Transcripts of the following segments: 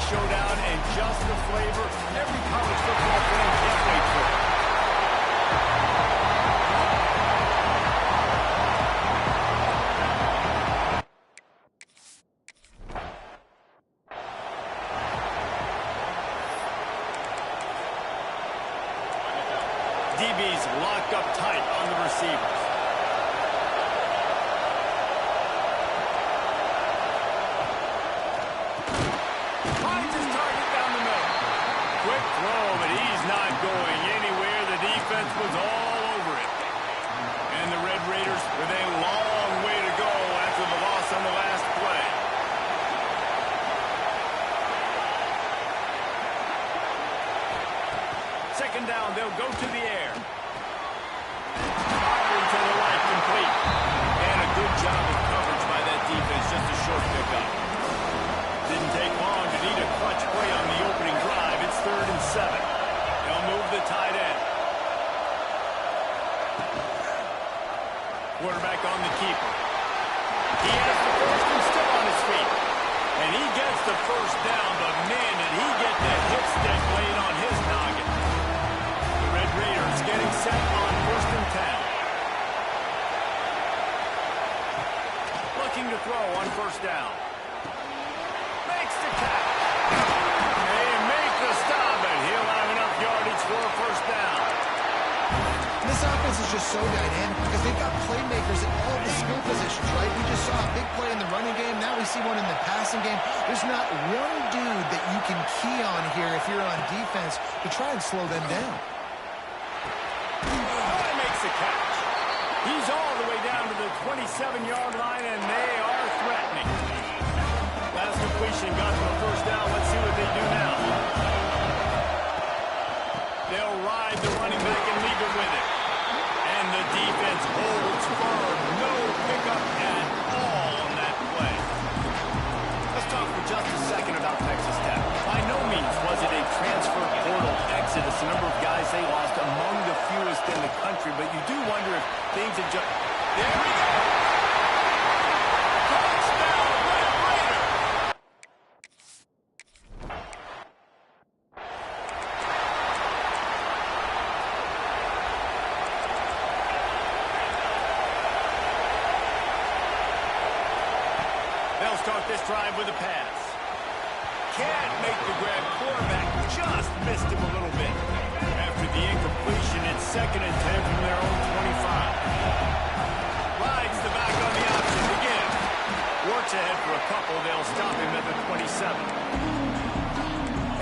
showdown and just the flavor every college football fan can't wait for. DB's locked up tight on the receivers. Finds his target down the middle. Quick throw, but he's not going anywhere. The defense was all over it. And the Red Raiders with a long way to go after the loss on the last play. Second down, they'll go to the air. Firing to the right, complete. And a good job of coverage by that defense, just a short pickup. Didn't take long to need a clutch play on the opening drive. It's 3rd and 7. They'll move the tight end. Quarterback on the keeper. He has the first and still on his feet. And he gets the first down, but man, did he get that hip stick laid on his noggin. The Red Raiders getting set on 1st and 10. Looking to throw on 1st down. Makes the catch. They make the stop, and he'll have enough yardage for a 1st down. This offense is just so dynamic because they've got playmakers at all the skill positions, right? We just saw a big play in the running game. Now we see one in the passing game. There's not one dude that you can key on here if you're on defense to try and slow them down. Oh, he makes the catch. He's all the way down to the 27-yard line, and they are threatening. Last completion got to a 1st down. Let's see what they do now. They'll ride the running back and leave it with it. And the defense holds firm. No pickup at all on that play. Let's talk for just a second about Texas Tech. By no means was it a transfer portal exodus. The number of guys they lost among the fewest in the country. But you do wonder if things have just... There we go! Touchdown, Red Raider! They'll start this drive with a pass. Can't make the grab. Quarterback just missed him a little bit. After the incompletion, it's 2nd and 10 from their own 25. Rides the back on the option to give. Works ahead for a couple. They'll stop him at the 27.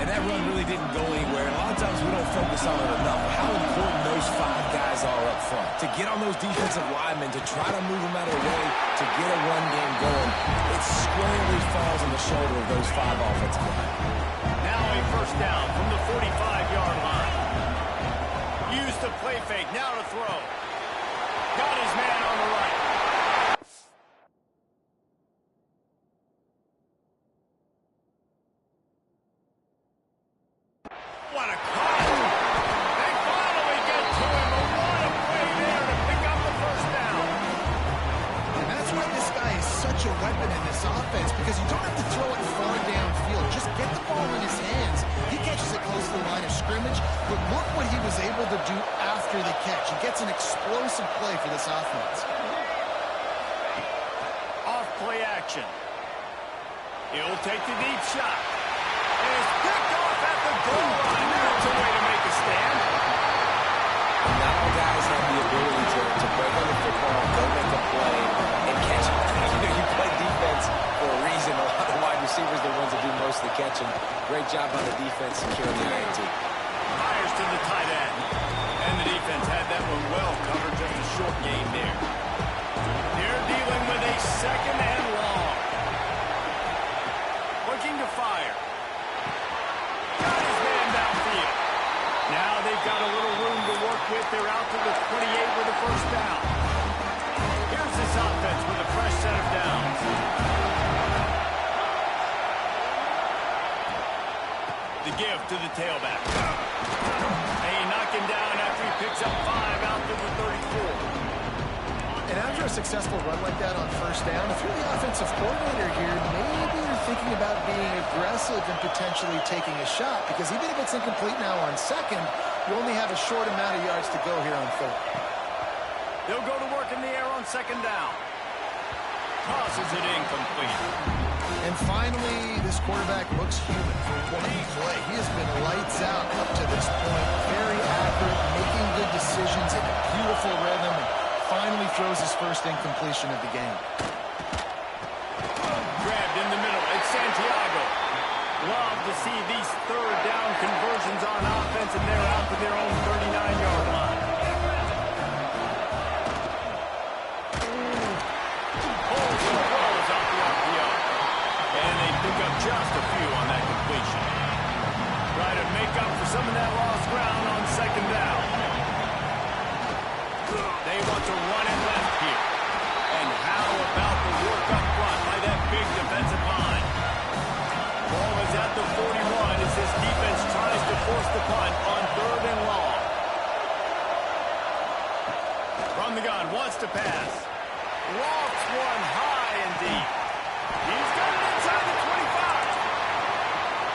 And that run really didn't go anywhere. A lot of times we don't focus on it enough. How important those 5 guys are up front. To get on those defensive linemen, to try to move them out of the way, to get a run game going, it squarely falls on the shoulder of those 5 offensive linemen. Now a 1st down from the 45-yard line. Use the play fake. Now to throw. Got his man on the right. What a call! They finally get to him, but what a play there to pick up the 1st down. And that's why this guy is such a weapon in this offense, because you don't have to throw it far downfield. Just get the ball in his hands. He catches it close to the line of scrimmage, but look what he was able to do after the catch. He gets an explosive play for this offense. Off play action. He'll take the deep shot. And it's picked off at the goal line. That's a way to make a stand. Not all guys have the ability to break on the football, go make a play, and catch it. You play defense for a reason. A lot of wide receivers are the ones that do most of the catching. Great job on the defense securing the INT. Fires to the tight end. And the defense had that one well covered. Just a short game there. They're dealing with a 2nd and long. Looking to fire. Got his man downfield. Now they've got a little room to work with. They're out to the 28 with the 1st down. Here's this offense with a fresh set of downs. The give to the tailback. They knock him down after he picks up 5 out to the 34. And after after a successful run like that on first down, if you're the offensive coordinator here, maybe you're thinking about being aggressive and potentially taking a shot, because even if it's incomplete now on second, you only have a short amount of yards to go here on third. They'll go to work in the air on second down. Tosses it incomplete. And finally, this quarterback looks human for one play. He has been lights out up to this point. Very accurate, making good decisions in a beautiful rhythm, and finally throws his first incompletion of the game. Grabbed in the middle. It's Santiago. Love to see these third down conversions on offense, and they're out to their own 39-yard line. Just a few on that completion. Try to make up for some of that lost ground on second down. They want to run it left here. And how about the work up front by that big defensive line? Ball is at the 41 as this defense tries to force the punt on third and long. From the gun, wants to pass. Lofts one high and deep. He's got it inside the 25.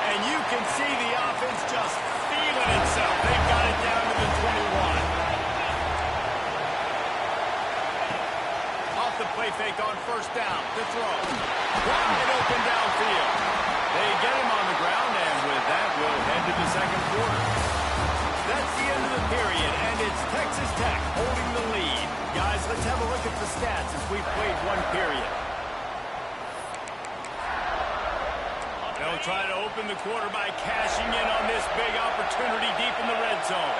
And you can see the offense just feeling itself. They've got it down to the 21. Off the play fake on first down. The throw. Wide open downfield. They get him on the ground, and with that, we'll head to the second quarter. That's the end of the period, and it's Texas Tech holding the lead. Guys, let's have a look at the stats as we've played one period. They'll try to open the quarter by cashing in on this big opportunity deep in the red zone.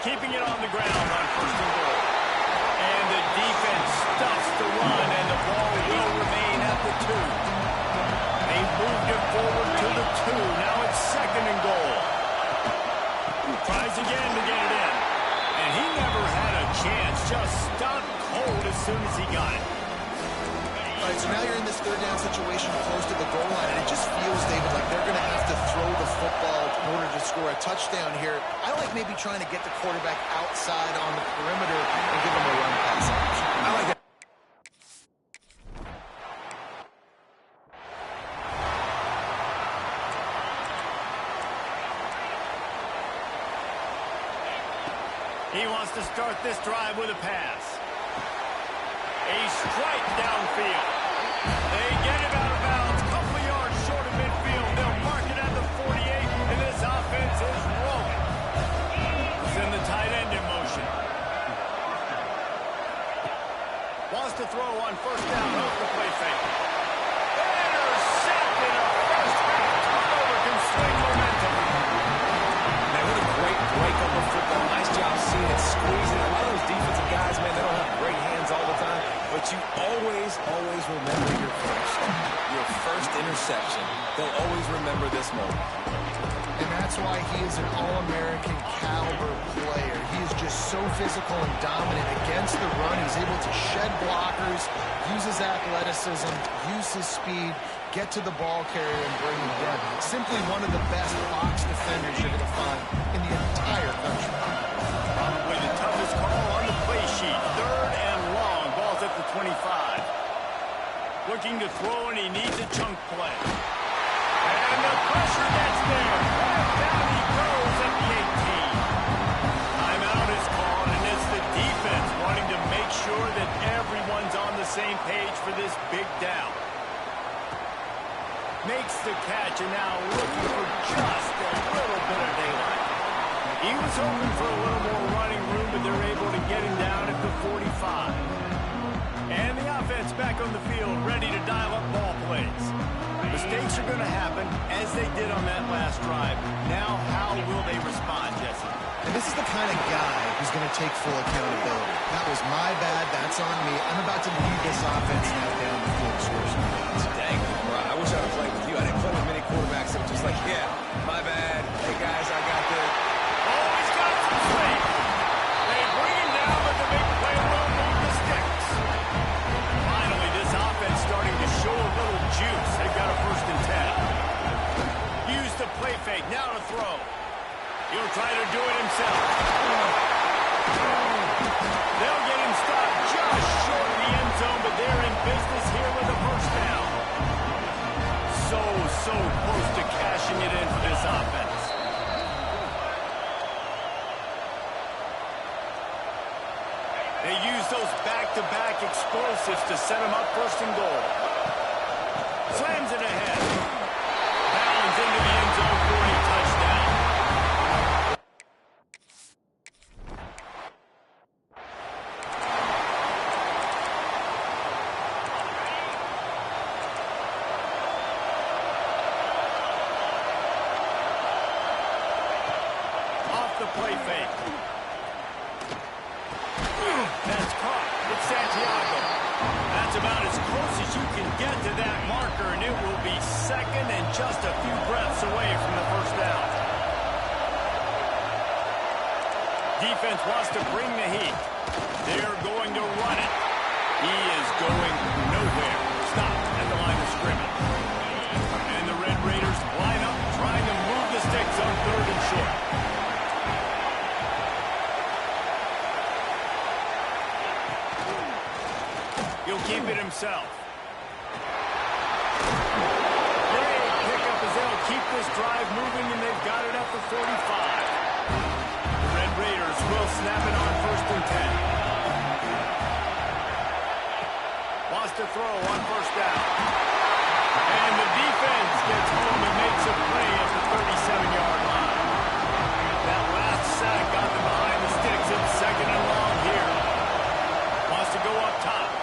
Keeping it on the ground on first and goal. And the defense stuffs the run, and the ball will remain at the 2. They moved it forward to the 2. Now it's second and goal. Tries again to get it in. And he never had a chance. Just stopped cold as soon as he got it. All right, so now you're in this third down situation close to the goal line, and it just feels, David, like they're going to have to throw the football in order to score a touchdown here. I like maybe trying to get the quarterback outside on the perimeter and give him a run pass option. I like that. He wants to start this drive with a pass. A strike downfield. They get it out of bounds. Couple of yards short of midfield. They'll mark it at the 48, and this offense is rolling. Send the tight end in motion. Wants to throw on first down off the play fake. Intercepted. A first half turnover can swing momentum. Man, what a great break on the football. Nice job seeing it squeezing. A lot of those defensive guys, man, they don't have great hands all the time. But you always remember your first interception. They'll always remember this moment. And that's why he is an All-American caliber player. He is just so physical and dominant against the run. He's able to shed blockers, use his athleticism, use his speed, get to the ball carrier and bring him down. Simply one of the best box defenders you're going to find in the entire country. Probably the toughest call on the play sheet. Third and long. Ball's at the 25. Looking to throw, and he needs a chunk play. And the pressure gets there. Down he goes at the 18. Timeout is called, and it's the defense wanting to make sure that everyone's on the same page for this big down. Makes the catch, and now looking for just a little bit of daylight. He was hoping for a little more running room, but they're able to get him down at the 45. And the offense back on the field, ready to dial up ball plays. Mistakes are going to happen, as they did on that last drive. Now, how will they respond, Jesse? And this is the kind of guy who's going to take full accountability. That was my bad. That's on me. I'm about to lead this offense now down the field to score some points. Dang, bro, I wish I would play with you. I didn't play with many quarterbacks that were just like, yeah, my bad. Hey, guys, I got this. Oh, he's got some strength. They bring him down, but the big play will move the sticks. Finally, this offense starting to show a little juice. They've got a 1st and 10. Use the play fake. Now to throw. He'll try to do it himself. They'll get him stopped just short of the end zone, but they're in business here with a first down. So close to cashing it in for this offense. They use those back-to-back explosives to set them up first and goal. Slams it ahead. Bounds into the end zone for a touchdown. Off the play fake. That's caught. It's Santiago. That's about as close as you can get to that marker, and it will be second and just a few breaths away from the first down. Defense wants to bring the heat. They're going to run it. He is going nowhere. Stop at the line of scrimmage. And the Red Raiders line up, trying to move the sticks on third and short. He'll keep it himself. Great pickup as they'll keep this drive moving, and they've got it up to 45. The Red Raiders will snap it on first and 10. Wants to throw on first down. And the defense gets home and makes a play at the 37-yard line. That last sack got them behind the sticks. It's second and long here. Wants to go up top.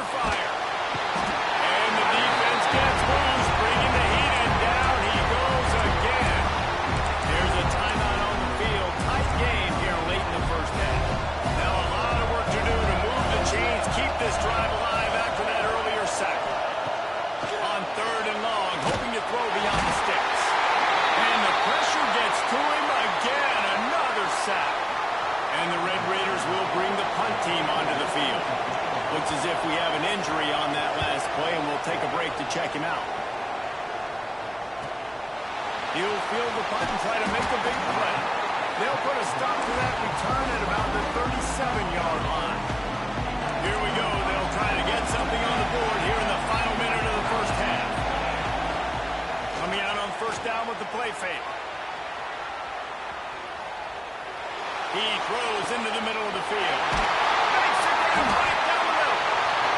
Fire. And the defense gets loose, bringing the heat, and down he goes again. There's a timeout on the field. Tight game here late in the first half. Now a lot of work to do to move the chains, keep this drive alive after that earlier sack. On third and long, hoping to throw beyond the sticks. And the pressure gets to him again. Another sack. And the Red Raiders will bring the punt team onto the field. Looks as if we have an injury on that last play, and we'll take a break to check him out. He'll field the punt and try to make a big play. They'll put a stop to that return at about the 37-yard line. Here we go. They'll try to get something on the board here in the final minute of the first half. Coming out on first down with the play fake. He throws into the middle of the field. Makes it right down the middle.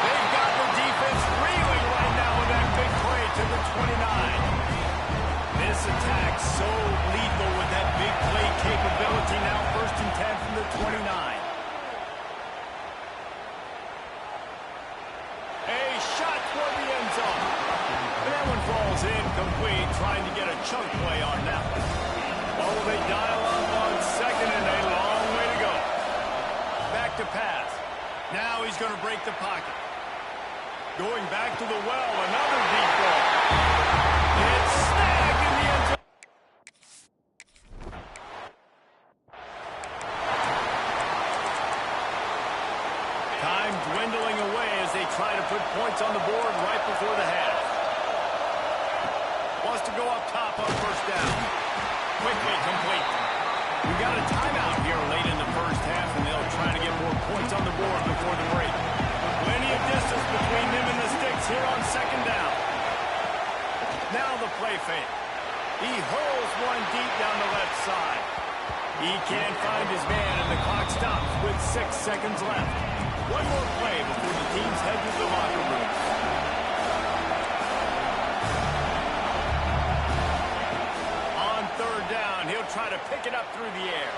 They've got the defense reeling right now with that big play to the 29. This attack so lethal with that big play capability. Now first and 10 from the 29. A shot toward the end zone. And that one falls incomplete, trying to get a chunk play on that one. Oh, they dial up on second and a long way to go. Back to pass. Now he's going to break the pocket. Going back to the well, another deep ball. It's snagged in the end zone. Time dwindling away as they try to put points on the board right before the half. Wants to go up top on first down. Quickly complete. We got a timeout here late in the first half, and they'll try to get more points on the board before the break. Plenty of distance between them and the sticks here on second down. Now the play fake. He holds one deep down the left side. He can't find his man, and the clock stops with 6 seconds left. One more play before the teams head to the locker room. On third down, he'll try to pick it up through the air.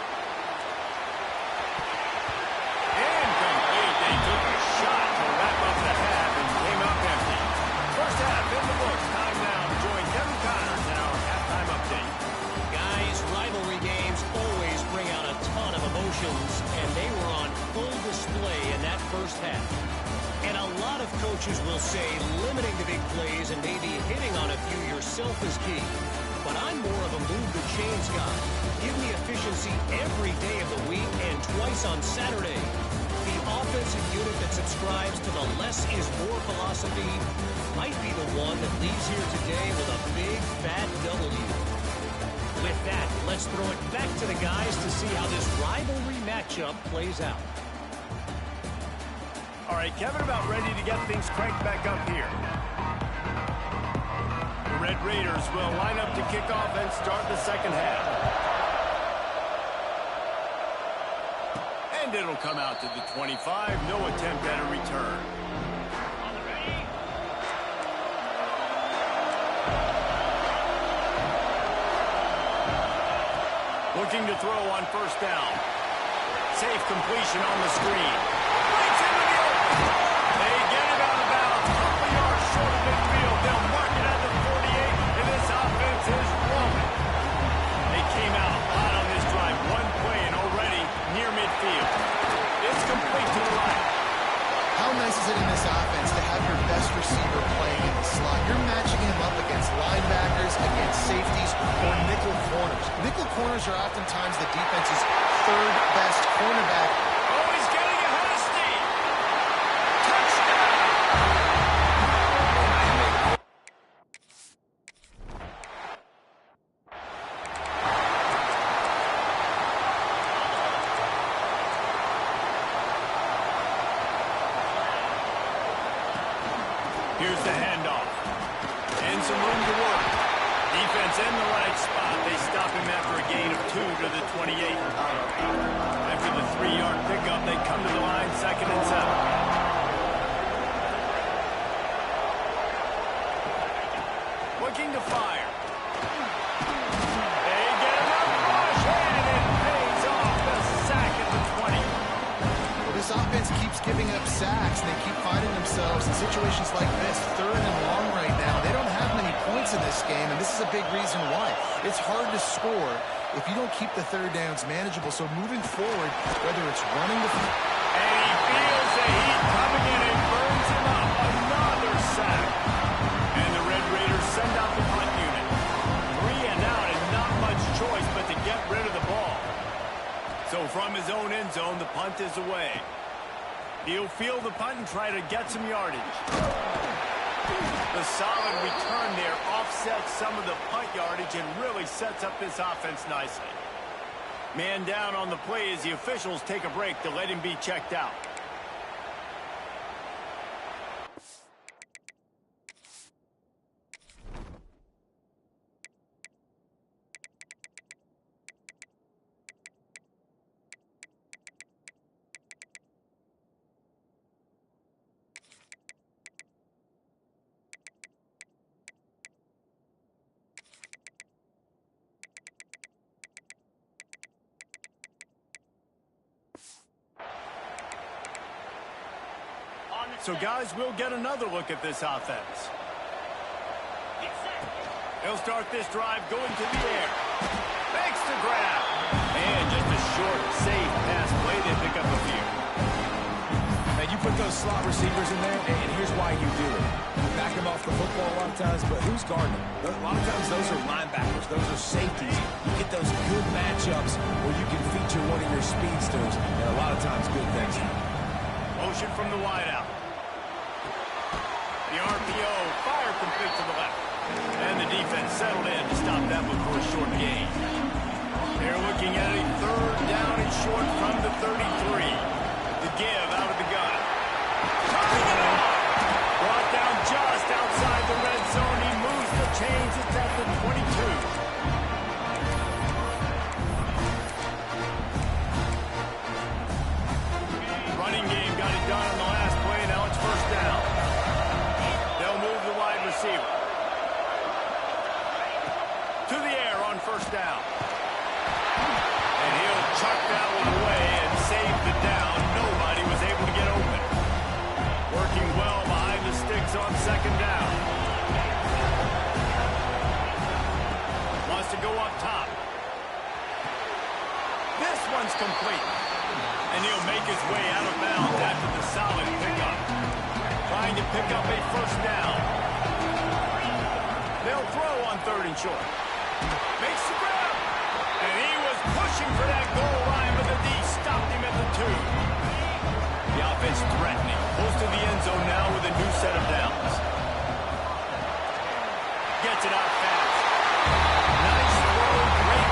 Incomplete. They took a shot to wrap up the half and came up empty. First half in the books. Time now to join Kevin Connors in our halftime update. Guys, rivalry games always bring out a ton of emotions, and they were on full display in that first half. And a lot of coaches will say limiting the big plays and maybe hitting on a few yourself is key. But I'm more of a move the chains guy. Give me efficiency every day of the week and twice on Saturday. The offensive unit that subscribes to the less is more philosophy might be the one that leaves here today with a big, fat W. With that, let's throw it back to the guys to see how this rivalry matchup plays out. All right, Kevin about ready to get things cranked back up here. The Red Raiders will line up to kick off and start the second half. And it'll come out to the 25. No attempt at a return. Looking to throw on first down. Safe completion on the screen. Breaks into the open. They get it out of bounds. A couple yards short of midfield. They'll mark it at the 48, and this offense is rolling. They came out hot on this drive. One play and already near midfield. It's complete to the right. How nice is it in this offense to have your best receiver playing in the slot? You're matching him up against linebackers, against safeties, or nickel corners. Nickel corners are oftentimes the defense's third best cornerback. Oh, he's getting ahead of steam. Touchdown! Here's the handoff. And some room to work. Defense in the right spot. They stop him after a gain of 2 to the 28. After the 3-yard pickup, they come to the line, 2nd and 7. Looking to fire. They get enough rush, and it pays off the sack at the 20. Well, this offense keeps giving up sacks, and they keep finding themselves in situations like this, 3rd and long right now. They don't have many points in this game, and this is a big reason why. It's hard to score if you don't keep the 3rd downs manageable. So moving forward, whether it's running the... And he feels the heat coming in and burns him up. Another sack. And the Red Raiders send out the punt unit. 3 and out, and not much choice but to get rid of the ball. So from his own end zone, the punt is away. He'll field the punt and try to get some yardage. The solid return there offsets some of the punt yardage and really sets up this offense nicely. Man down on the play as the officials take a break to let him be checked out. So, guys, we'll get another look at this offense. They'll start this drive going to the air. Makes the grab. And just a short, safe pass play. They pick up a few. And you put those slot receivers in there, and here's why you do it. You back them off the football a lot of times, but who's guarding them? A lot of times those are linebackers. Those are safeties. You get those good matchups where you can feature one of your speedsters, and a lot of times good things happen. Motion from the wideout. The RPO, fire complete to the left. And the defense settled in to stop that one for a short gain. They're looking at a 3rd down and short from the 33. The give out of the gun. Turning it on. Brought down just outside the red zone. He moves the chains. It's at the 22. Running game got it done on the last play. Now it's 1st down. They'll move the wide receiver. To the air on 1st down. And he'll chuck that one away and save the down. Nobody was able to get open. Working well behind the sticks on 2nd down. Wants to go up top. This one's complete. And he'll make his way out of bounds after the solid pickup. Trying to pick up a 1st down. They'll throw on 3rd and short. Makes the grab. And he was pushing for that goal line, but the D stopped him at the 2. The offense threatening. Close to the end zone now with a new set of downs. Gets it out fast. Nice throw, great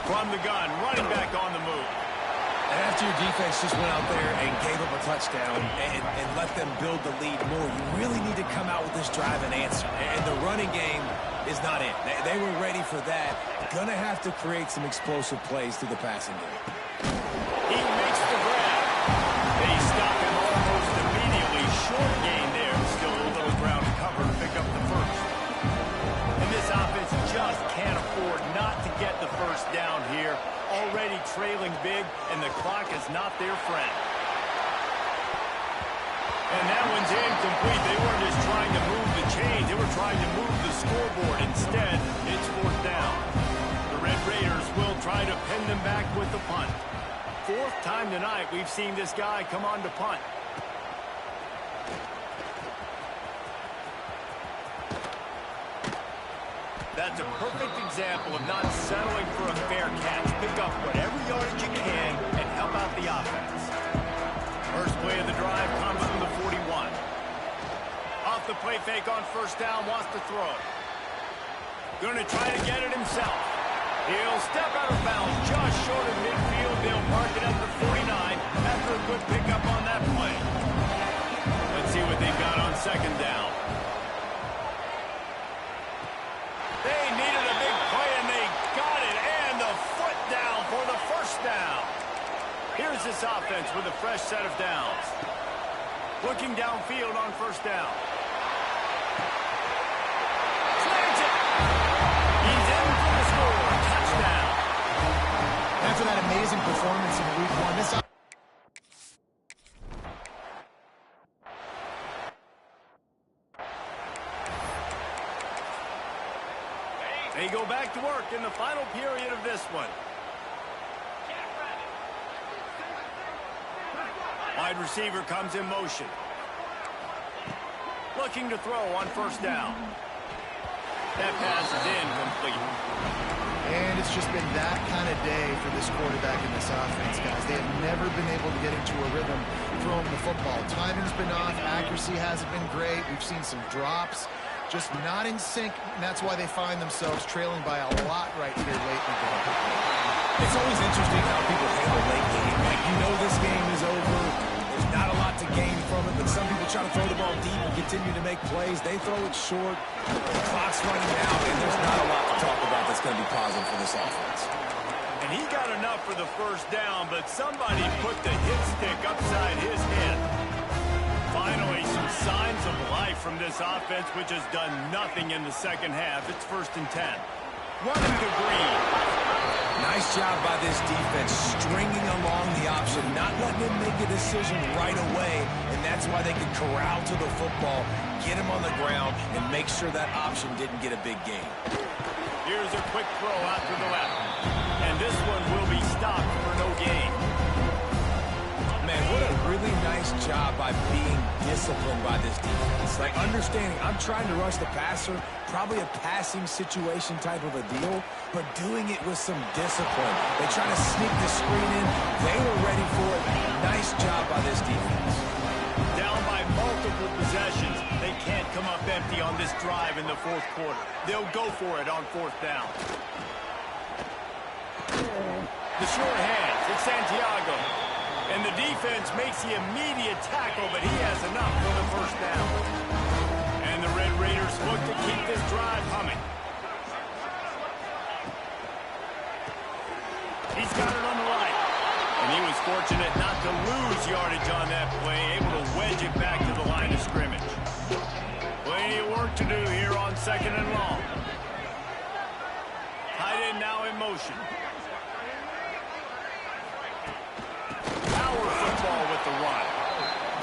From the gun, running back on the move. And after your defense just went out there and gave up a touchdown and let them build the lead more, you really need to come out with this drive and answer. And the running game is not it. They were ready for that. Gonna have to create some explosive plays through the passing game. He makes the grab. They stop him almost immediately. Short gain there. Still a little ground to cover to pick up the first. And this offense just can't afford not to get the first down here. Already trailing big, and the clock is not their friend. And that one's incomplete. They weren't just trying to move the chains. They were trying to move the scoreboard. Instead, it's fourth down. The Red Raiders will try to pin them back with the punt. Fourth time tonight we've seen this guy come on to punt. That's a perfect example of not settling for a fair catch. Pick up whatever yardage you can and help out the offense. First play of the drive comes from the 41. Off the play fake on first down, wants to throw. Going to try to get it himself. He'll step out of bounds just short of midfield. They'll mark it at the 49 after a good pickup on that play. Let's see what they've got on second down. They needed a big play, and they got it. And the foot down for the first down. Here's this offense with a fresh set of downs. Looking downfield on first down. Slams it. He's in for the score. Touchdown. After that amazing performance in week one, this They go back to work in the final period of this one. Wide receiver comes in motion. Looking to throw on first down. That pass is incomplete. And it's just been that kind of day for this quarterback in this offense, guys. They have never been able to get into a rhythm throwing the football. Timing's been off. Accuracy hasn't been great. We've seen some drops. Just not in sync, and that's why they find themselves trailing by a lot right here late in the game. It's always interesting how people handle late game. Like, you know this game is over. There's not a lot to gain from it, but some people try to throw the ball deep and continue to make plays. They throw it short. The clock's running out, and there's not a lot to talk about that's going to be positive for this offense. And he got enough for the first down, but somebody put the hit stick upside his head. Finally, some signs of life from this offense, which has done nothing in the second half. It's 1st and 10. Running to Green. Nice job by this defense, stringing along the option, not letting him make a decision right away, and that's why they could corral to the football, get him on the ground, and make sure that option didn't get a big gain. Here's a quick throw out to the left. And this one will be stopped for no gain. Man, what a really nice job by being disciplined by this defense. Like, understanding I'm trying to rush the passer, probably a passing situation type of a deal, but doing it with some discipline. They try to sneak the screen in. They were ready for it. Nice job by this defense. Down by multiple possessions. They can't come up empty on this drive in the fourth quarter. They'll go for it on fourth down. The short hands. It's Santiago. And the defense makes the immediate tackle, but he has enough for the first down. And the Red Raiders look to keep this drive humming. He's got it on the right. And he was fortunate not to lose yardage on that play, able to wedge it back to the line of scrimmage. Plenty of work to do here on 2nd and long. Tight end now in motion. Power football with the run.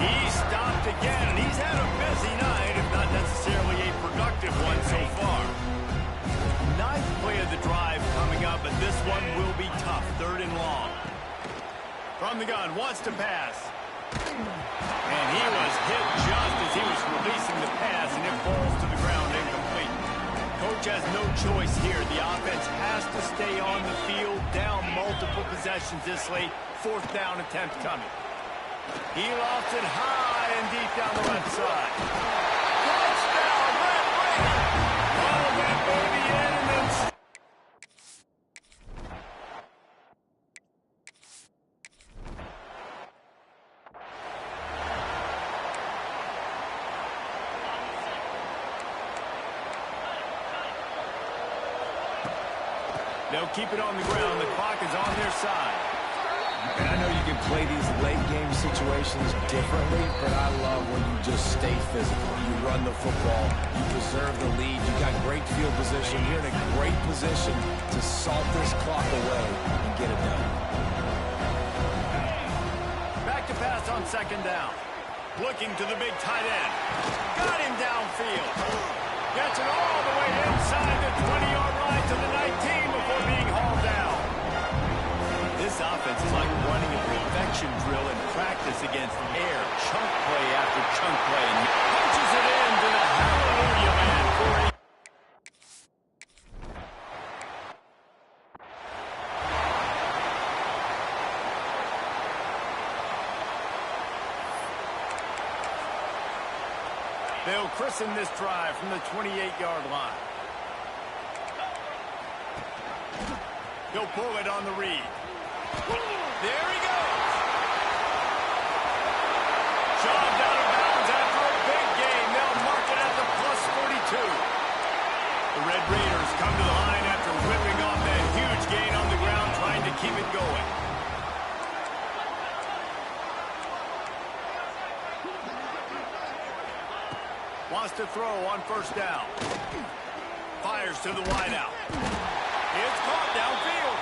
He's stopped again, and he's had a busy night, if not necessarily a productive one so far. 9th play of the drive coming up, but this one will be tough. 3rd and long. From the gun, wants to pass. And he was hit just as he was releasing the pass, and it falls to the ground incomplete. Coach has no choice here. The offense has to stay on the field, down multiple possessions this late. 4th down attempt coming. He lofts it high and deep down the left side. Touchdown, Red Raiders! Follow that baby in, and then They'll keep it on the ground. The clock is on their side. And I know you can play these late game situations differently, but I love when you just stay physical. You run the football, you preserve the lead, you got great field position. You're in a great position to salt this clock away and get it done. Back to pass on second down. Looking to the big tight end. Got him downfield. Gets it all the way inside the 20-yard line to the 19 before being hauled down. This offense is like running a perfection drill in practice against air. Chunk play after chunk play. And punches it into the hallelujah man for a... They'll christen this drive from the 28-yard line. He'll pull it on the read. There he goes. Shoved out of bounds after a big gain. They'll mark it at the +42. The Red Raiders come to the line after whipping off that huge gain on the ground, trying to keep it going. Wants to throw on first down. Fires to the wideout. It's caught downfield.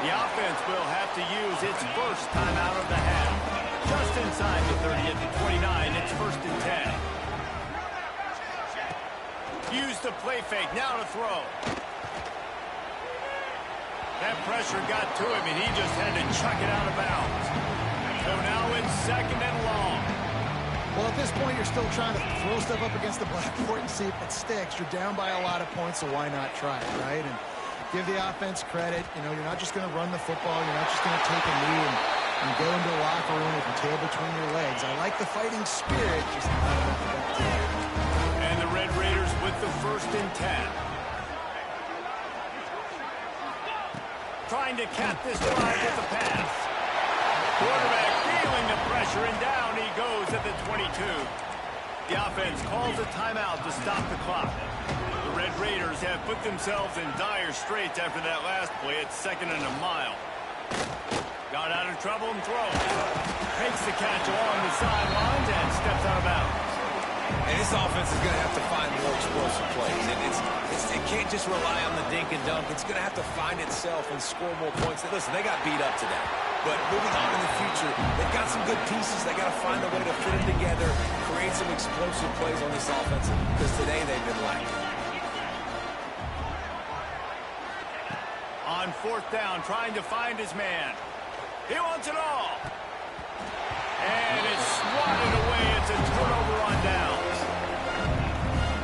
The offense will have to use its first timeout of the half. Just inside the 30 at the 29, it's 1st and 10. Use the play fake, now to throw. That pressure got to him, and he just had to chuck it out of bounds. So now it's 2nd and long. Well, at this point, you're still trying to throw stuff up against the blackboard and see if it sticks. You're down by a lot of points, so why not try it, right? And give the offense credit. You know, you're not just going to run the football. You're not just going to take a knee and go into the locker room with your tail between your legs. I like the fighting spirit, just not enough of that today. And the Red Raiders with the 1st and 10. Trying to cap this drive with the pass. Quarterback feeling the pressure, and down he goes at the 22. The offense calls a timeout to stop the clock. The Red Raiders have put themselves in dire straits after that last play. It's 2nd and a mile. Got out of trouble and throws. Makes the catch along the sidelines and steps out of bounds. And this offense is going to have to find more explosive plays. And it can't just rely on the dink and dunk. It's going to have to find itself and score more points. Listen, they got beat up today. But moving on in the future, they've got some good pieces. They got to find a way to fit them together, create some explosive plays on this offense, because today they've been lacking. On 4th down, trying to find his man. He wants it all. And it's swatted away. It's a turnover on downs.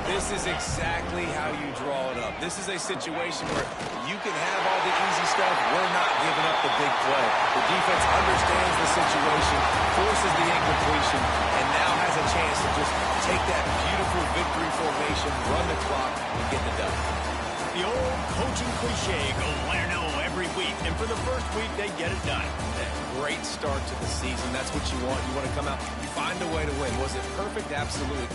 This is exactly how you draw it up. This is a situation where you can have all the easy stuff. We're not giving up the big play. The defense understands the situation, forces the incompletion, and now has a chance to just take that beautiful victory formation, run the clock, and get the dub. The old coaching cliche, go win or no every week. And for the first week, they get it done. Great start to the season. That's what you want. You want to come out, find a way to win. Was it perfect? Absolutely.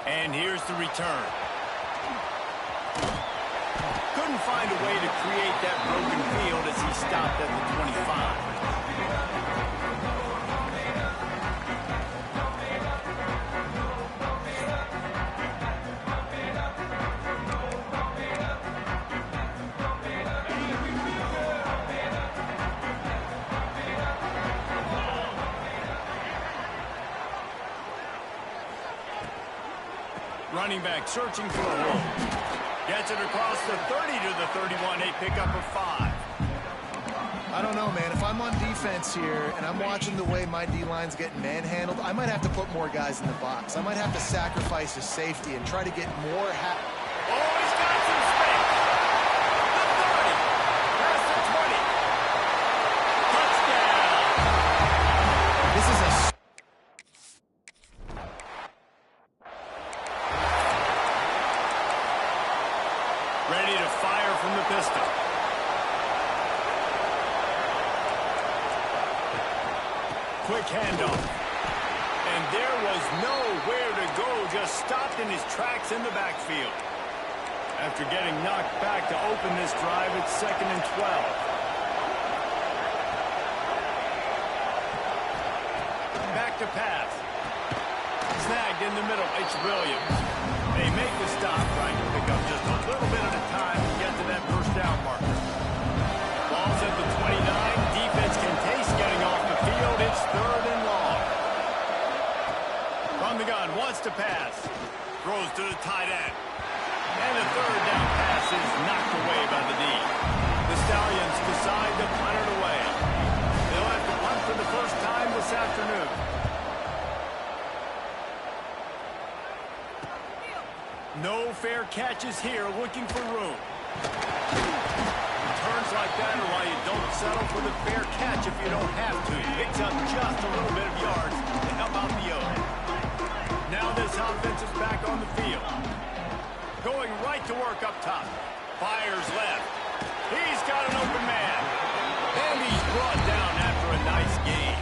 And here's the return. Couldn't find a way to create that broken field as he stopped at the 25. Running back searching for a hole. Gets it across the 30 to the 31. A pickup of 5. I don't know, man. If I'm on defense here and I'm watching the way my D-line's getting manhandled, I might have to put more guys in the box. I might have to sacrifice his safety and try to get more Oh, he's got some space. The 30. Past the 20. Touchdown. This is a... Ready to fire from the pistol. Quick handoff. And there was nowhere to go, just stopped in his tracks in the backfield. After getting knocked back to open this drive, it's 2nd and 12. Back to pass. Snagged in the middle. It's Williams. They make the stop, trying to pick up just a little bit at a time to get to that first down marker. Ball's at the 29. Defense can taste getting off the field. It's 3rd and long. From the gun, wants to pass. Throws to the tight end. And the 3rd down pass is knocked away by the D. The Stallions decide to punt it away. They'll have to punt for the first time this afternoon. No fair catches here, looking for room. Turns like that are why you don't settle for the fair catch if you don't have to. Picks up just a little bit of yards to help out the O. Now this offense is back on the field. Going right to work up top. Fires left. He's got an open man. And he's brought down after a nice game.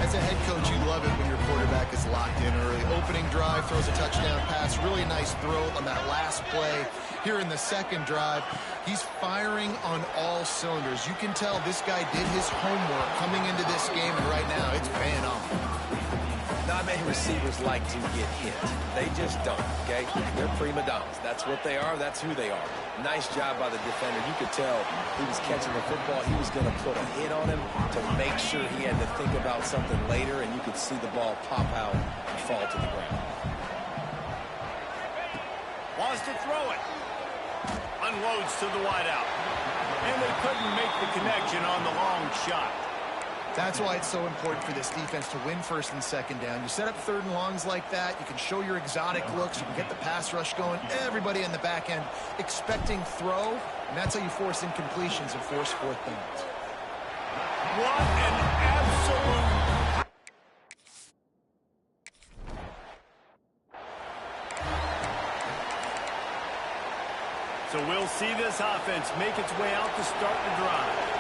As a head coach, you love it when your quarterback is locked in early. Opening drive, throws a touchdown pass. Really nice throw on that last play. Here in the second drive, he's firing on all cylinders. You can tell this guy did his homework coming into this game, and right now it's paying off. Not many receivers like to get hit. They just don't, okay? They're prima donnas. That's what they are. That's who they are. Nice job by the defender. You could tell he was catching the football. He was going to put a hit on him to make sure he had to think about something later, and you could see the ball pop out and fall to the ground. Wants to throw it. Unloads to the wideout. And they couldn't make the connection on the long shot. That's why it's so important for this defense to win 1st and 2nd down. You set up 3rd and longs like that. You can show your exotic looks. You can get the pass rush going. Everybody in the back end expecting throw, and that's how you force incompletions and force 4th downs. What an absolute... So we'll see this offense make its way out to start the drive.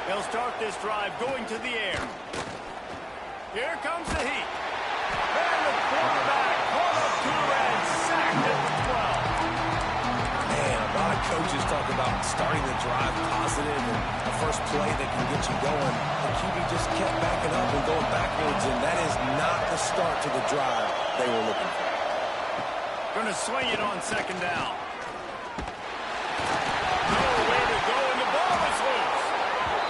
They'll start this drive going to the air. Here comes the heat. And the quarterback caught up to and sacked at the 12. Man, a lot of coaches talk about starting the drive positive and the first play that can get you going. The QB just kept backing up and going backwards, and that is not the start to the drive they were looking for. Going to swing it on 2nd down. Nowhere to go, and the ball is loose.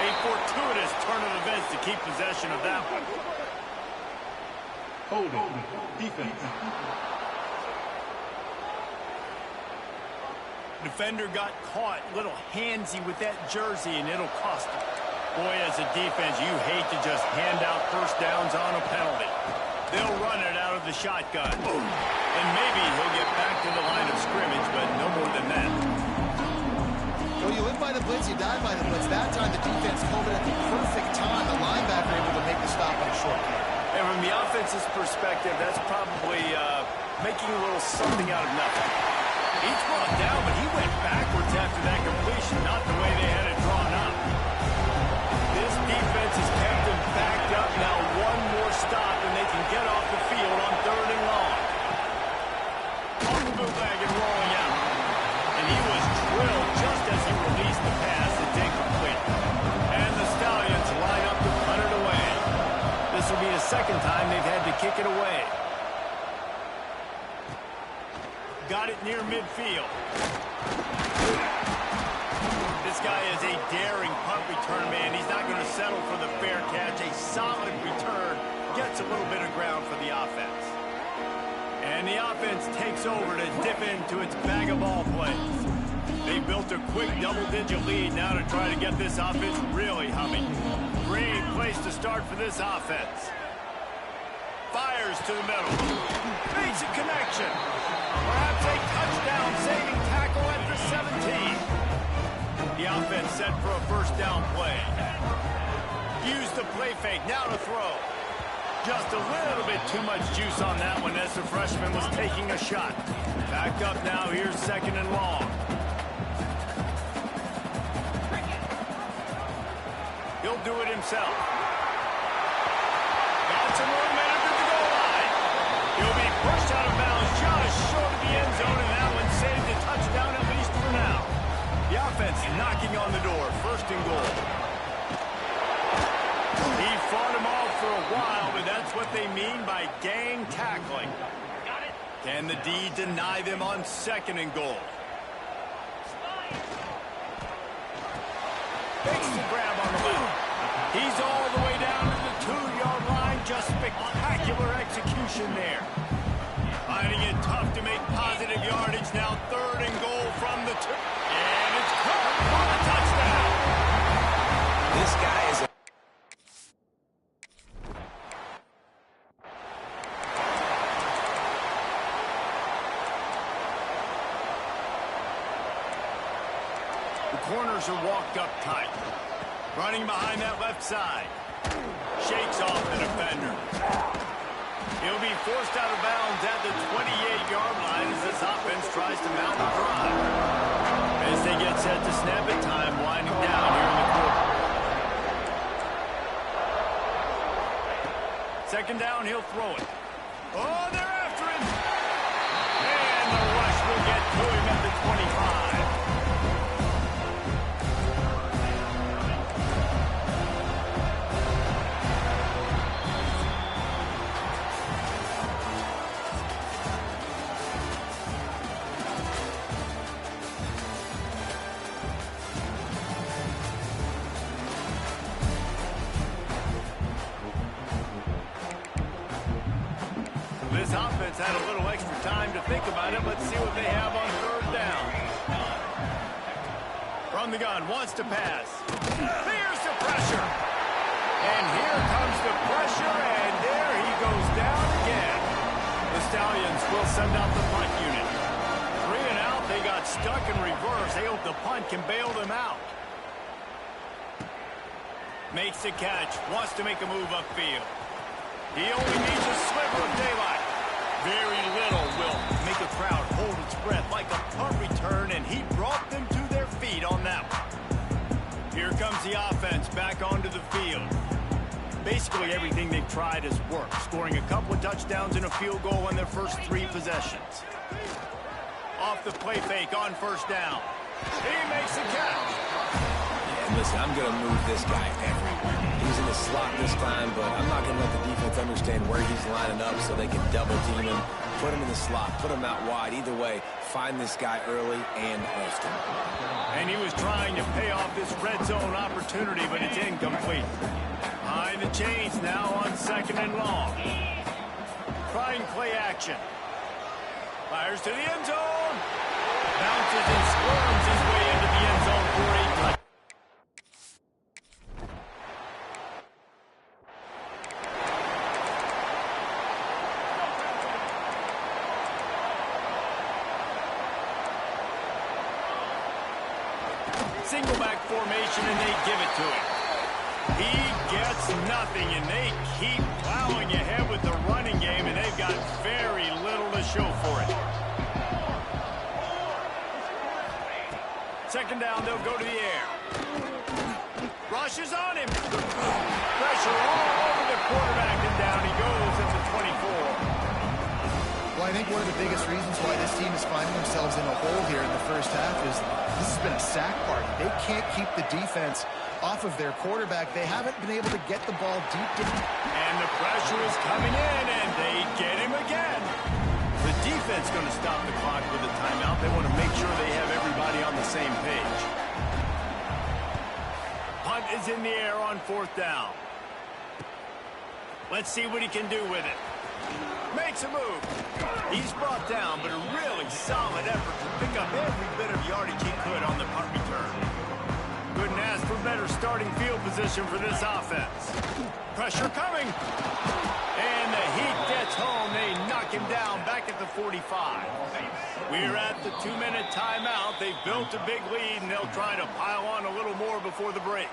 A fortuitous turn of events to keep possession of that one. Holding. Defense. Defender got caught, little handsy with that jersey, and it'll cost him. Boy, as a defense, you hate to just hand out first downs on a penalty. They'll run it out of the shotgun. And maybe he'll get back to the line of scrimmage, but no more than that. Well, you live by the blitz, you die by the blitz. That time the defense called it at the perfect time. The linebacker able to make the stop on a short kick. And from the offense's perspective, that's probably making a little something out of nothing. He's brought down, but he went backwards after that completion, not the way they had it drawn up. This defense has kept him backed up. Now one more be the second time they've had to kick it away. Got it near midfield. This guy is a daring punt return man. He's not going to settle for the fair catch. A solid return gets a little bit of ground for the offense. And the offense takes over to dip into its bag of ball plays. They built a quick double-digit lead now to try to get this offense really humming. Great place to start for this offense. Fires to the middle. Makes a connection. Perhaps a touchdown-saving tackle at the 17. The offense set for a first down play. Use the play fake. Now to throw. Just a little bit too much juice on that one as the freshman was taking a shot. Backed up now. Here's second and long. He'll do it himself. Got some room under the goal line. He'll be pushed out of bounds just short of the end zone, and that one saved a touchdown at least for now. The offense knocking on the door. First and goal. He fought him off for a while, but that's what they mean by gang tackling. Can the D deny them on second and goal? Makes the grab on the left. He's all the way down to the 2-yard line. Just spectacular execution there. Finding it tough to make positive yardage. Now third and goal from the 2. And it's caught for a touchdown. This guy is a... The corners are walked up tight. Running behind that left side. Shakes off the defender. He'll be forced out of bounds at the 28-yard line as this offense tries to mount a drive. As they get set to snap it, time winding down here in the quarter. Second down, he'll throw it. Oh, they're after him. And the rush will get to him at the 25. This offense had a little extra time to think about it. Let's see what they have on third down. From the gun, wants to pass. Here's the pressure. And here comes the pressure, and there he goes down again. The Stallions will send out the punt unit. 3 and out, they got stuck in reverse. They hope the punt can bail them out. Makes the catch, wants to make a move upfield. He only needs a sliver of daylight. Very little will make a crowd hold its breath like a punt return, and he brought them to their feet on that one. Here comes the offense back onto the field. Basically everything they've tried has worked, scoring a couple of touchdowns and a field goal on their first 3 possessions. Off the play fake on first down. He makes the catch. And listen, I'm going to move this guy everywhere. He's in the slot this time, but I'm not going to let the defense understand where he's lining up so they can double team him, put him in the slot, put him out wide. Either way, find this guy early and often. And he was trying to pay off this red zone opportunity, but it's incomplete. Behind the chains now on second and long. Trying play action. Fires to the end zone. Bounces and squirms his way into the end zone for a touchdown. Single back formation, and they give it to him. He gets nothing, and they keep plowing ahead with the running game, and they've got very little to show for it. Second down, they'll go to the air. Rushes on him. Pressure all over the quarterback, and down he goes at the 24. Well, I think one of the biggest reasons why this team is finding themselves in a hole here in the first half is this has been a sack party. They can't keep the defense off of their quarterback. They haven't been able to get the ball deep down. And the pressure is coming in, and they get him again. The defense going to stop the clock with a timeout. They want to make sure they have everybody on the same page. Punt is in the air on 4th down. Let's see what he can do with it. Makes a move. He's brought down, but a really solid effort to pick up every bit of yardage he could on the punt return. Couldn't ask for better starting field position for this offense. Pressure coming. And the Heat gets home. They knock him down back at the 45. We're at the 2-minute timeout. They've built a big lead, and they'll try to pile on a little more before the break.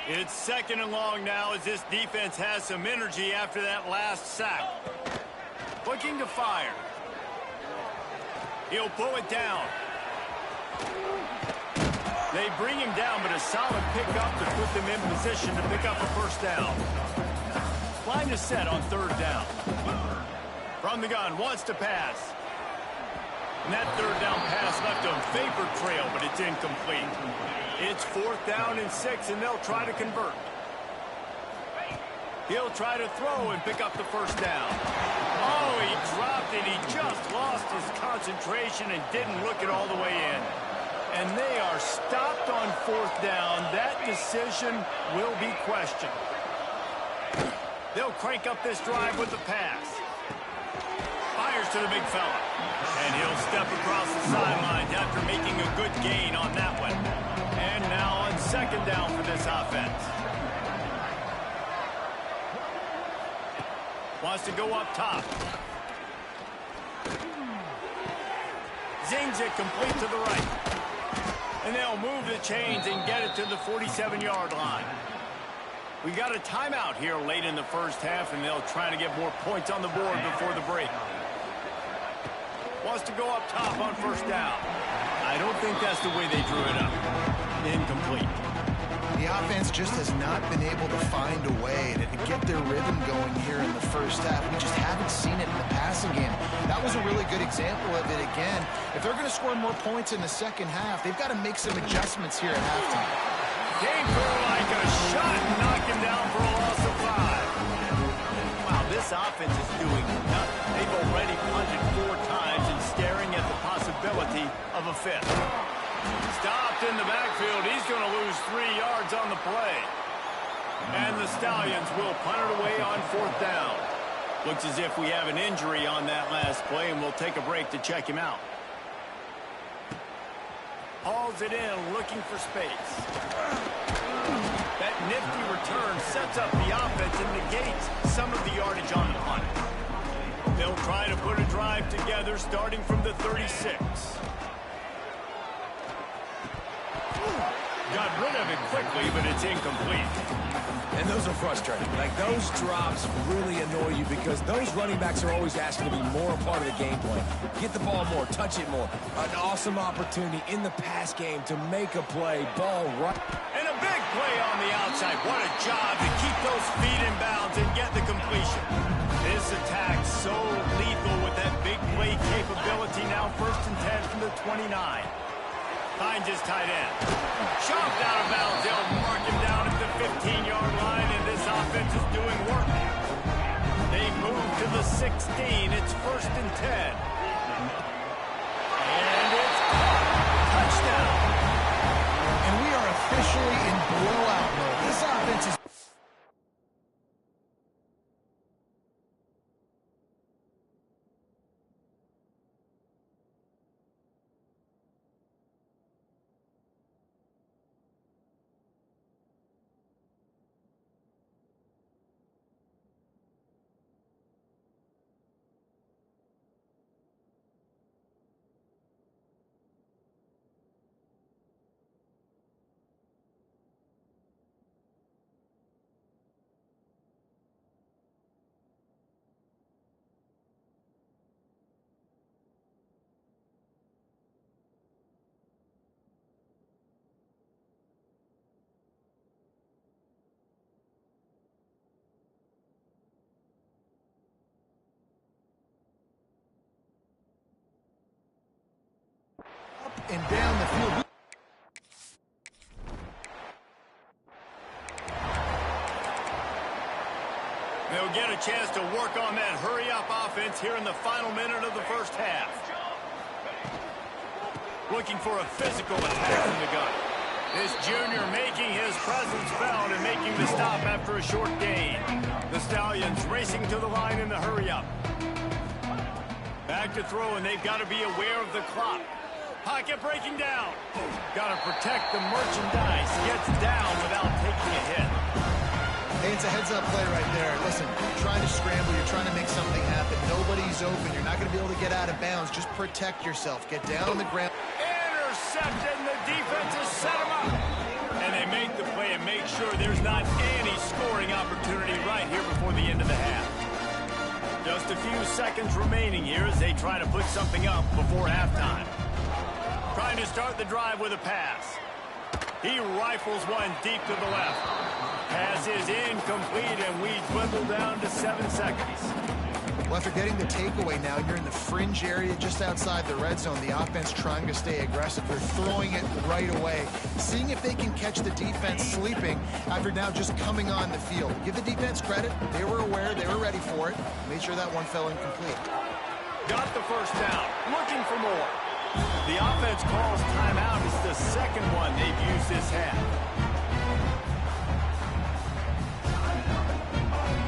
It's 2nd and long now as this defense has some energy after that last sack. Looking to fire. He'll pull it down. They bring him down, but a solid pickup to put them in position to pick up a 1st down. Line is set on 3rd down. From the gun, wants to pass. And that 3rd down pass left a vapor trail, but it's incomplete. It's 4th down and 6, and they'll try to convert. He'll try to throw and pick up the 1st down. Oh, he dropped it. He just lost his concentration and didn't look it all the way in. And they are stopped on 4th down. That decision will be questioned. They'll crank up this drive with the pass. Fires to the big fella. And he'll step across the sidelines after making a good gain on that one. And now on 2nd down for this offense. Wants to go up top. Zings it complete to the right. And they'll move the chains and get it to the 47-yard line. We got a timeout here late in the 1st half, and they'll try to get more points on the board before the break. Wants to go up top on 1st down. I don't think that's the way they drew it up. Incomplete. The offense just has not been able to find a way to get their rhythm going here in the 1st half. We just haven't seen it in the passing game. That was a really good example of it again. If they're going to score more points in the 2nd half, they've got to make some adjustments here at halftime. Came through like a shot and knocked him down for a loss of 5. Wow, this offense is doing nothing. They've already punted 4 times and staring at the possibility of a 5th. Stopped in the backfield. He's going to lose 3 yards on the play. And the Stallions will punt it away on 4th down. Looks as if we have an injury on that last play, and we'll take a break to check him out. Hauls it in, looking for space. That nifty return sets up the offense and negates some of the yardage on the punt. They'll try to put a drive together starting from the 36. Got rid of it quickly, but it's incomplete. And those are frustrating. Like, those drops really annoy you because those running backs are always asking to be more a part of the game plan. Get the ball more, touch it more. An awesome opportunity in the pass game to make a play. Ball right. And a big play on the outside. What a job to keep those feet in bounds and get the completion. This attack so lethal with that big play capability. Now 1st and 10 from the 29. Finds his tight end. Shoved out of bounds. They'll mark him down at the 15-yard line, and this offense is doing work. They move to the 16. It's 1st and 10. And it's touchdown. And we are officially in blowout mode. This offense is... and down the field. They'll get a chance to work on that hurry-up offense here in the final minute of the first half. Looking for a physical attack from the gun. This junior making his presence felt and making the stop after a short gain. The Stallions racing to the line in the hurry-up. Back to throw, and they've got to be aware of the clock. Pocket breaking down. Got to protect the merchandise. Gets down without taking a hit. Hey, it's a heads-up play right there. Listen, you're trying to scramble. You're trying to make something happen. Nobody's open. You're not going to be able to get out of bounds. Just protect yourself. Get down on the ground. Intercepted, and the defense has set him up. And they make the play and make sure there's not any scoring opportunity right here before the end of the half. Just a few seconds remaining here as they try to put something up before halftime. Trying to start the drive with a pass. He rifles one deep to the left. Pass is incomplete, and we dwindle down to 7 seconds. Well, after getting the takeaway now, you're in the fringe area just outside the red zone. The offense trying to stay aggressive. They're throwing it right away, seeing if they can catch the defense sleeping after now just coming on the field. Give the defense credit. They were aware. They were ready for it. Made sure that one fell incomplete. Got the first down. Looking for more. The offense calls timeout. It's the second one they've used this half.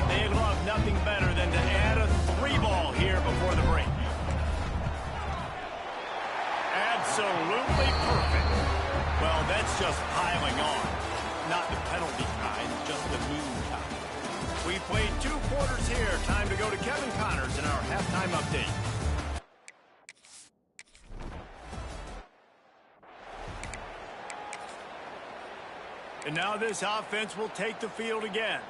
They love nothing better than to add a 3-ball here before the break. Absolutely perfect. Well, that's just piling on. Not the penalty kind, just the mean kind. We played 2 quarters here. Time to go to Kevin Connors in our halftime update. And now this offense will take the field again.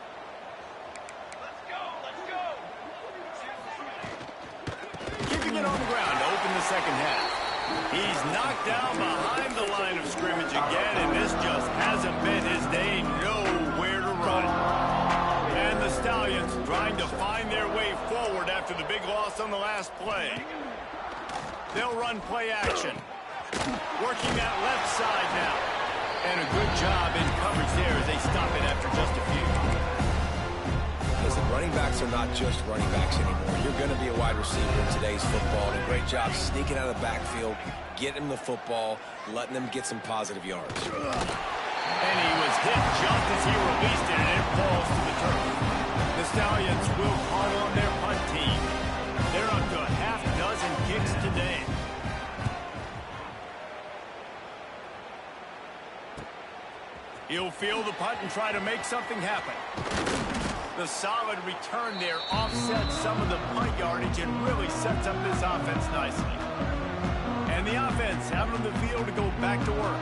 Keeping it on the ground to open the second half. He's knocked down behind the line of scrimmage again, and this just hasn't been his day. Nowhere to run. And the Stallions trying to find their way forward after the big loss on the last play. They'll run play action. Working that left side now. And a good job in coverage there as they stop it after just a few. Listen, running backs are not just running backs anymore. You're going to be a wide receiver in today's football. And a great job sneaking out of the backfield, getting them the football, letting them get some positive yards. And he was hit just as he released it, and it falls to the turf. The Stallions will call on their punt team. They're up to a half-dozen kicks today. He'll field the punt and try to make something happen. The solid return there offsets some of the punt yardage and really sets up this offense nicely. And the offense out on the field to go back to work.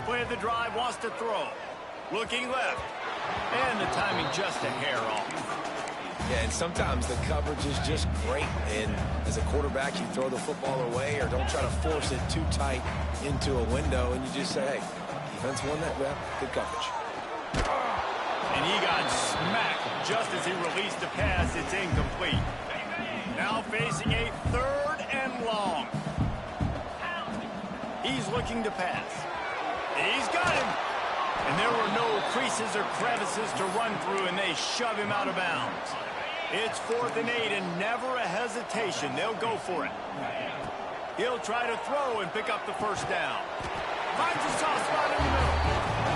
Play of the drive, wants to throw. Looking left. And the timing just a hair off. Yeah, and sometimes the coverage is just great. And as a quarterback, you throw the football away or don't try to force it too tight into a window. And you just say, hey, defense won that rep. Good coverage. And he got smacked just as he released the pass. It's incomplete. Now facing a 3rd and long. He's looking to pass. He's got him. And there were no creases or crevices to run through, and they shove him out of bounds. It's 4th and 8, and never a hesitation. They'll go for it. He'll try to throw and pick up the first down. Finds a soft spot in the middle.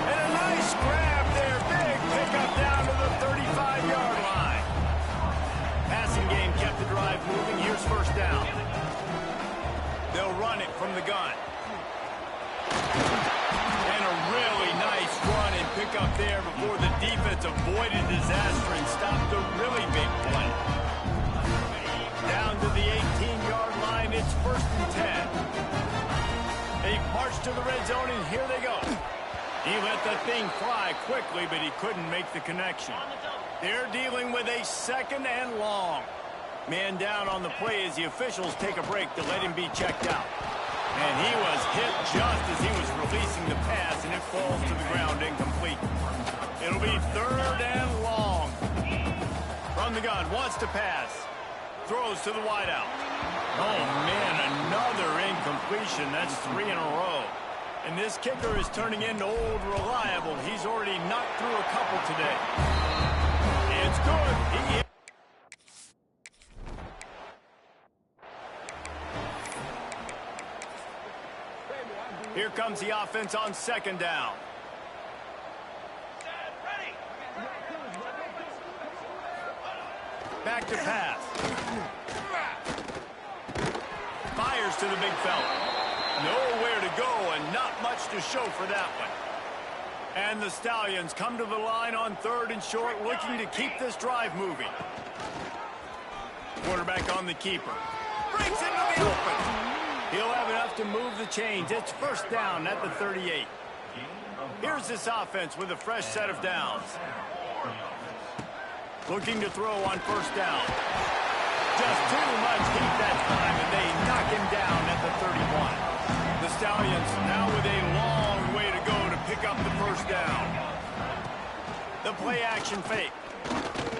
And a nice grab there. Big pickup down to the 35-yard line. Passing game kept the drive moving. Here's first down. They'll run it from the gun. And a really nice run and pick up there before the defense avoided disaster and stopped a really big play. Down to the 18-yard line, it's 1st and 10. They march to the red zone, and here they go. He let the thing fly quickly, but he couldn't make the connection. They're dealing with a 2nd and long. Man down on the play as the officials take a break to let him be checked out. And he was hit just as he was releasing the pass, and it falls to the ground incomplete. the gun, wants to pass. Throws to the wideout. Oh, man, another incompletion. That's 3 in a row. And this kicker is turning into old reliable. He's already knocked through a couple today. It's good. Here comes the offense on second down. Back to pass. Fires to the big fella. Nowhere to go and not much to show for that one. And the Stallions come to the line on 3rd and short, looking to keep this drive moving. Quarterback on the keeper. Breaks into the open. He'll have enough to move the chains. It's first down at the 38. Here's this offense with a fresh set of downs. Looking to throw on first down. Just too much heat that time, and they knock him down at the 31. The Stallions now with a long way to go to pick up the first down. The play action fake.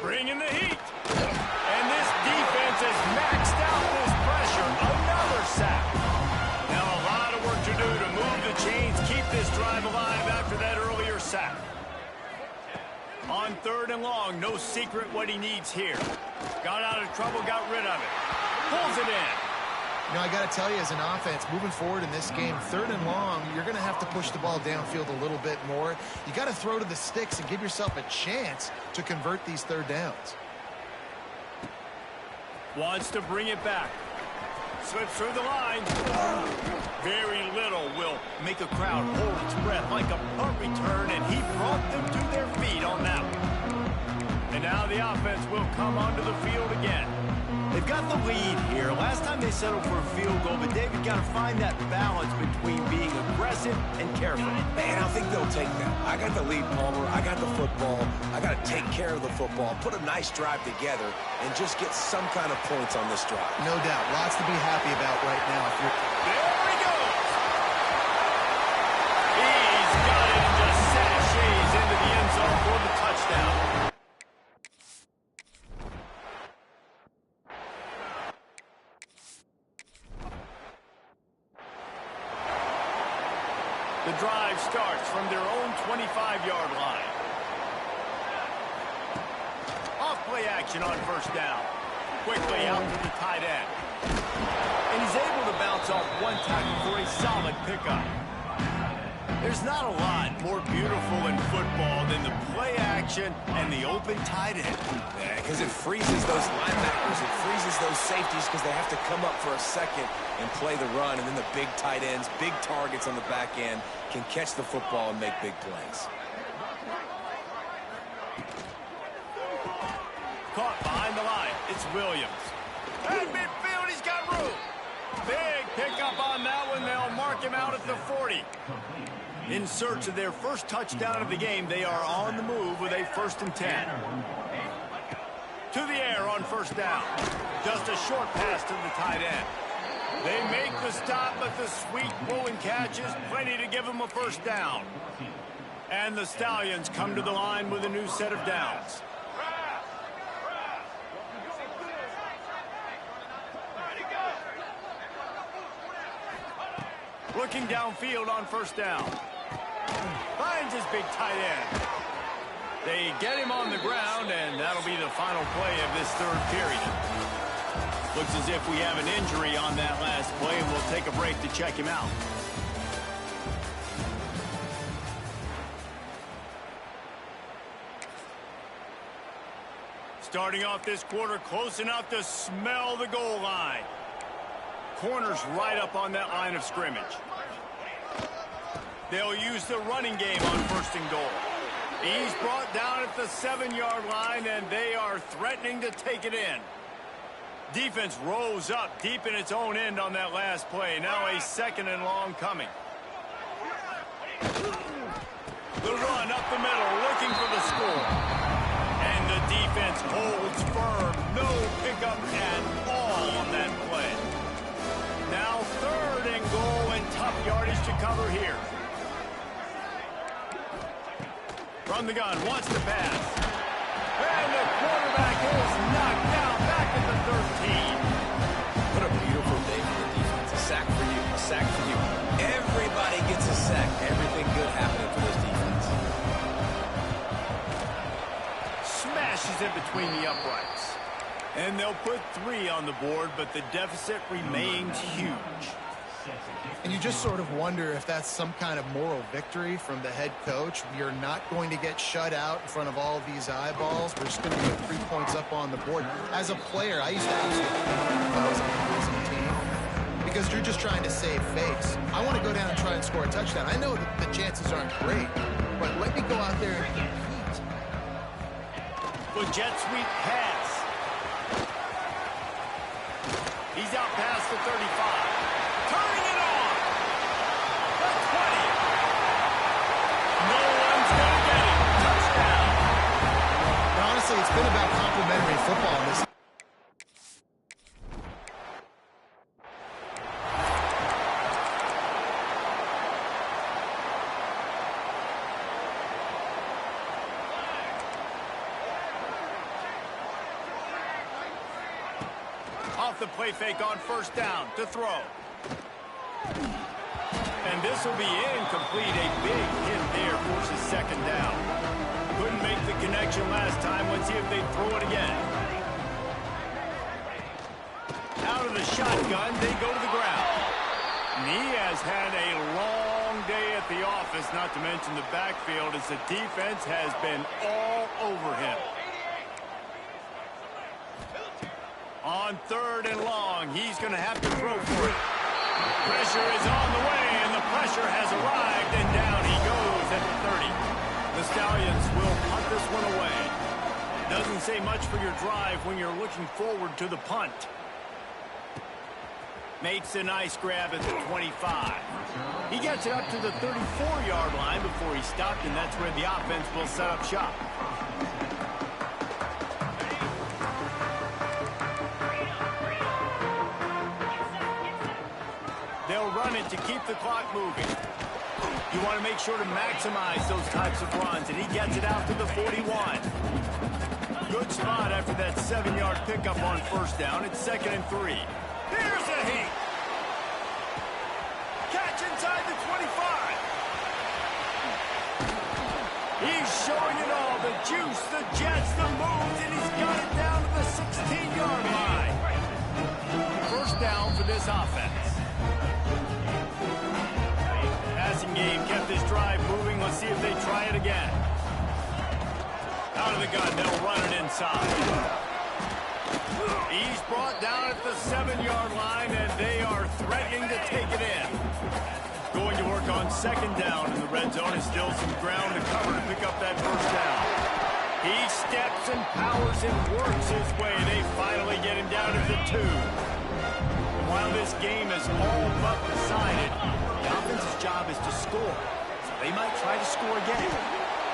Bring in the heat. And this defense has maxed out this pressure. Another sack. Now a lot of work to do to move the chains, keep this drive alive after that earlier sack. On 3rd and long, no secret what he needs here. Got out of trouble, got rid of it. Pulls it in. You know, I got to tell you, as an offense, moving forward in this game, 3rd and long, you're going to have to push the ball downfield a little bit more. You got to throw to the sticks and give yourself a chance to convert these 3rd downs. Wants to bring it back. Slips through the line. Very little will make a crowd hold its breath like a punt return, and he brought them to their feet on that one. And now the offense will come onto the field again. They've got the lead here. Last time they settled for a field goal, but David got to find that balance between being aggressive and careful. Man, I think they'll take that. I got the lead, Palmer. I got the football. I got to take care of the football, put a nice drive together, and just get some kind of points on this drive. No doubt. Lots to be happy about right now. If you're... There he goes! He's got it and just sashays into the end zone for the touchdown. The drive starts from their own 25-yard line. Off play action on first down. Quickly out to the tight end. And he's able to bounce off one tackle for a solid pickup. There's not a lot more beautiful in football than the play action and the open tight end. Yeah, because it freezes those linebackers. It freezes those safeties because they have to come up for a second and play the run. And then the big tight ends, big targets on the back end, can catch the football and make big plays. Caught behind the line. It's Williams. At midfield, he's got room. Big pickup on that one. They'll mark him out at the 40. In search of their first touchdown of the game, they are on the move with a 1st and 10. To the air on first down. Just a short pass to the tight end. They make the stop, but the sweet blowing catch is plenty to give them a first down. And the Stallions come to the line with a new set of downs. Looking downfield on first down. Finds his big tight end. They get him on the ground, and that'll be the final play of this 3rd period. Looks as if we have an injury on that last play, and we'll take a break to check him out. Starting off this quarter, close enough to smell the goal line. Corners right up on that line of scrimmage. They'll use the running game on 1st and goal. He's brought down at the 7-yard line, and they are threatening to take it in. Defense rose up deep in its own end on that last play. Now a 2nd and long coming. The run up the middle, looking for the score. And the defense holds firm. No pickup at all on that play. Now 3rd and goal, and tough yardage to cover here. From the gun, wants to pass. And the quarterback is knocked out back at the 13. What a beautiful day for the defense. A sack for you. A sack for you. Everybody gets a sack. Everything good happening for this defense. Smashes it between the uprights. And they'll put 3 on the board, but the deficit remains huge. And you just sort of wonder if that's some kind of moral victory from the head coach. You're not going to get shut out in front of all of these eyeballs. We're just going to get 3 points up on the board. As a player, I used to absolutely if I was on the losing team because you're just trying to save face. I want to go down and try and score a touchdown. I know that the chances aren't great, but let me go out there and compete. The jet sweep pass. He's out past the 35. Turning it on. The 20. No one's going to get it. Touchdown. And honestly, it's been about complimentary football in this. Off the play fake on first down to throw. And this will be incomplete. A big hit there forces second down. Couldn't make the connection last time. Let's see if they throw it again. Out of the shotgun, they go to the ground. And he has had a long day at the office, not to mention the backfield, as the defense has been all over him. On 3rd and long, he's going to have to throw for it. Pressure is on the way, and the pressure has arrived, and down he goes at the 30. The Stallions will punt this one away. Doesn't say much for your drive when you're looking forward to the punt. Makes a nice grab at the 25. He gets it up to the 34-yard line before he stopped, and that's where the offense will set up shop. They'll run it to keep the clock moving. You want to make sure to maximize those types of runs, and he gets it out to the 41. Good spot after that 7-yard pickup on first down. It's 2nd and 3. Here's a heat. Catch inside the 25. He's showing it all. The juice, the jets, the moves, and he's got it down to the 16-yard line. First down for this offense. Passing game kept this drive moving. Let's see if they try it again. Out of the gun, they'll run it inside. He's brought down at the 7-yard line, and they are threatening to take it in. Going to work on 2nd down in the red zone, and still some ground to cover to pick up that first down. He steps and powers and works his way. They finally get him down to the 2. While this game is all but decided, the offense's job is to score. So they might try to score again.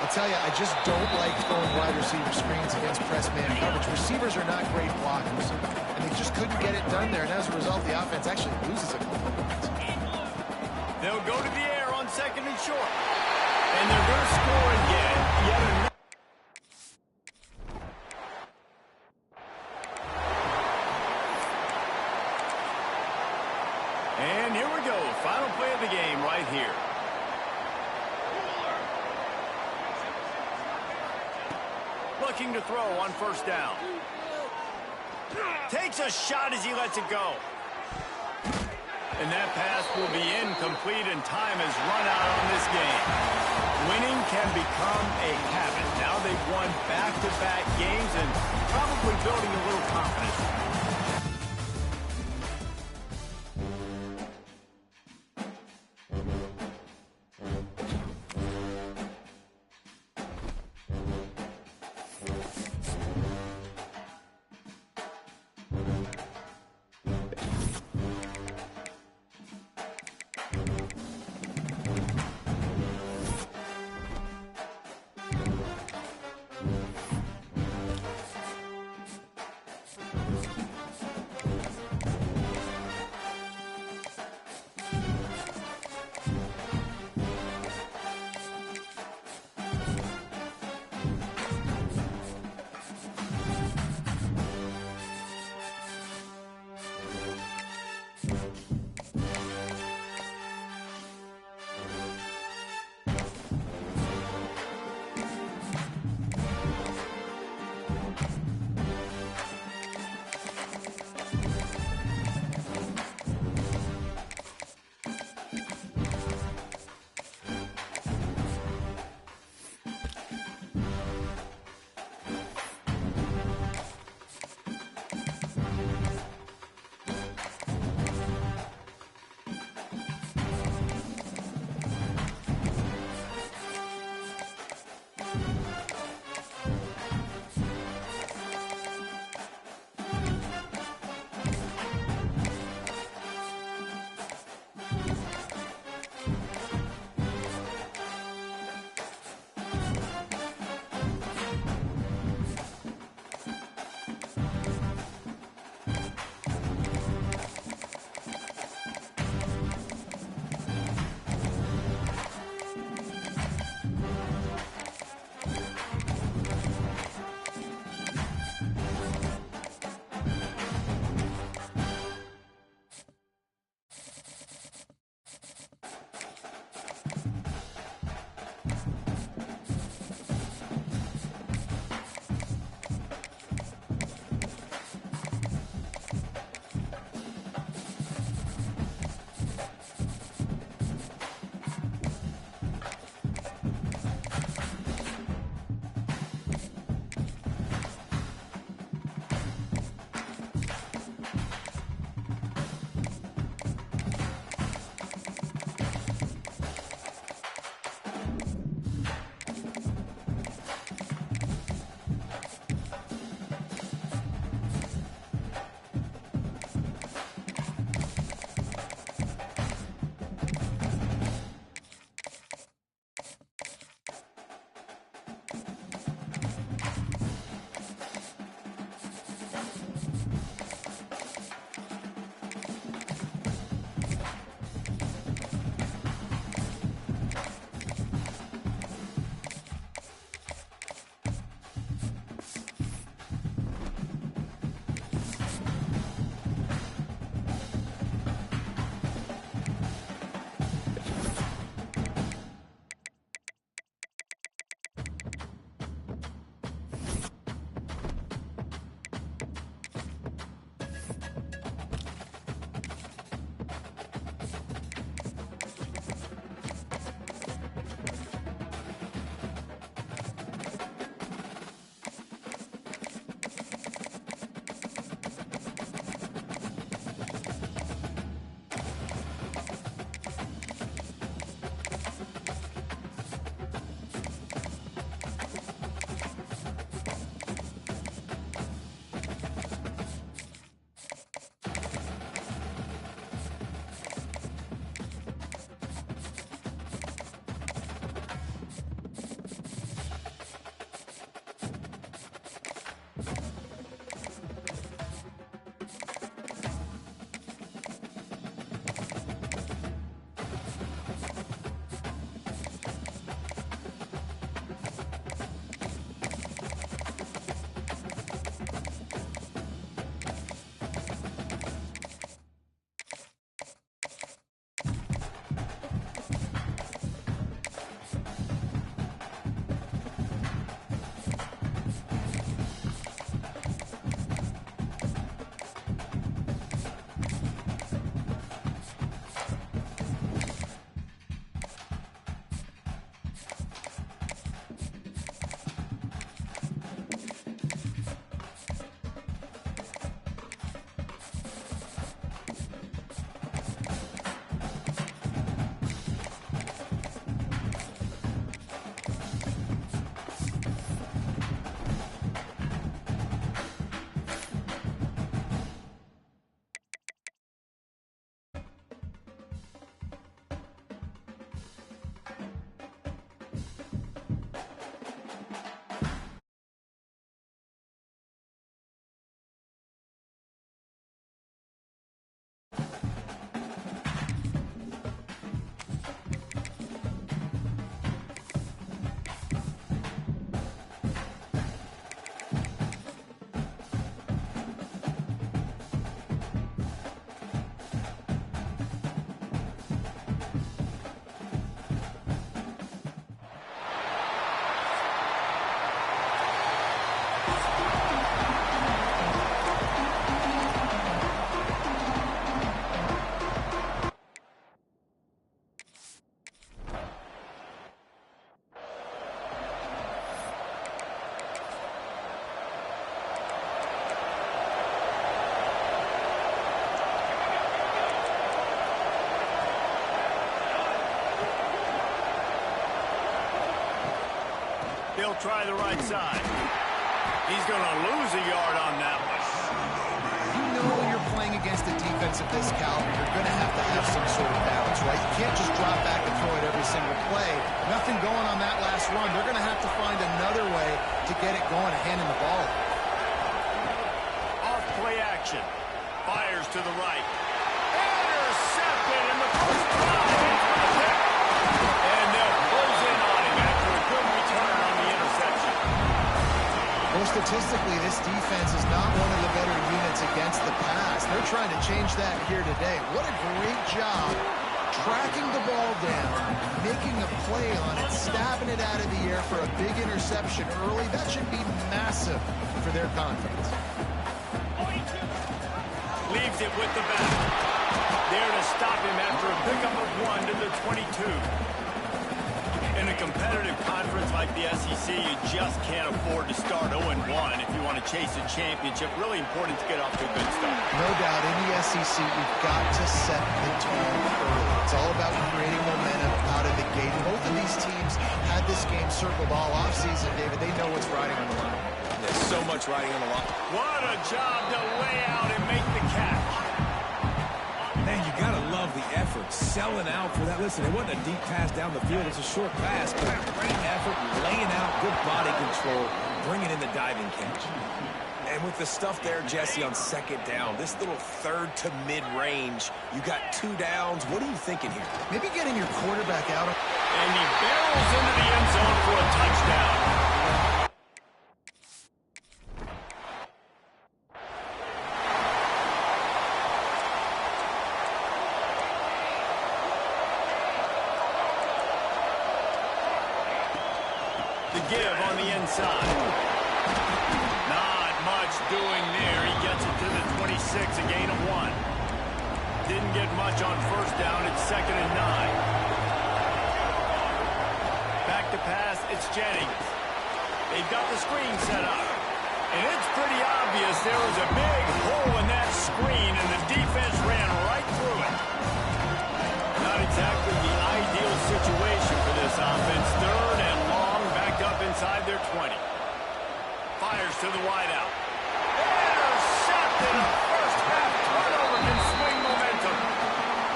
I'll tell you, I just don't like throwing wide receiver screens against press man coverage. Receivers are not great blockers, and they just couldn't get it done there, and as a result, the offense actually loses a couple points. They'll go to the air on 2nd and short, and they're going to score again. Yet another. And here we go, final play of the game right here. Looking to throw on first down. Takes a shot as he lets it go. And that pass will be incomplete, and time has run out on this game. Winning can become a habit. Now they've won back-to-back games and probably building a little confidence. He'll try the right side. He's going to lose a yard on that one. You know when you're playing against a defense of this caliber, you're going to have some sort of balance, right? You can't just drop back and throw it every single play. Nothing going on that last run. They're going to have to find another way to get it going, handing the ball. Off play action. Fires to the right. Intercepted in the first drive. And they'll close in on him after a good return on the interception. Well, statistically, this defense is not one of the better units against the pass. They're trying to change that here today. What a great job tracking the ball down, making a play on it, stabbing it out of the air for a big interception early. That should be massive for their confidence. Leaves it with the back. There to stop him after a pickup of 1 to the 22. In a competitive conference like the SEC, you just can't afford to start 0-1 if you want to chase a championship. Really important to get off to a good start. No doubt, in the SEC, you've got to set the tone early. It's all about creating momentum out of the gate. Both of these teams had this game circled all offseason, David. They know what's riding on the line. There's so much riding on the line. What a job to lay out and make the catch. Man, you got to love the effort, selling out for that. Listen, it wasn't a deep pass down the field. It's a short pass, but great effort, laying out, good body control, bringing in the diving catch. And with the stuff there, Jesse, on second down, this little third to mid-range, you got 2 downs. What are you thinking here? Maybe getting your quarterback out. And he barrels into the end zone for a touchdown. The give on the inside. Not much doing there. He gets it to the 26, a gain of 1. Didn't get much on first down. It's 2nd and 9. Back to pass. It's Jennings. They've got the screen set up. And it's pretty obvious there was a big hole in that screen, and the defense ran right through it. Not exactly the ideal situation for this offense. 3rd and long, backed up inside their 20. Fires to the wideout. Intercepted. A first half turnover can swing momentum.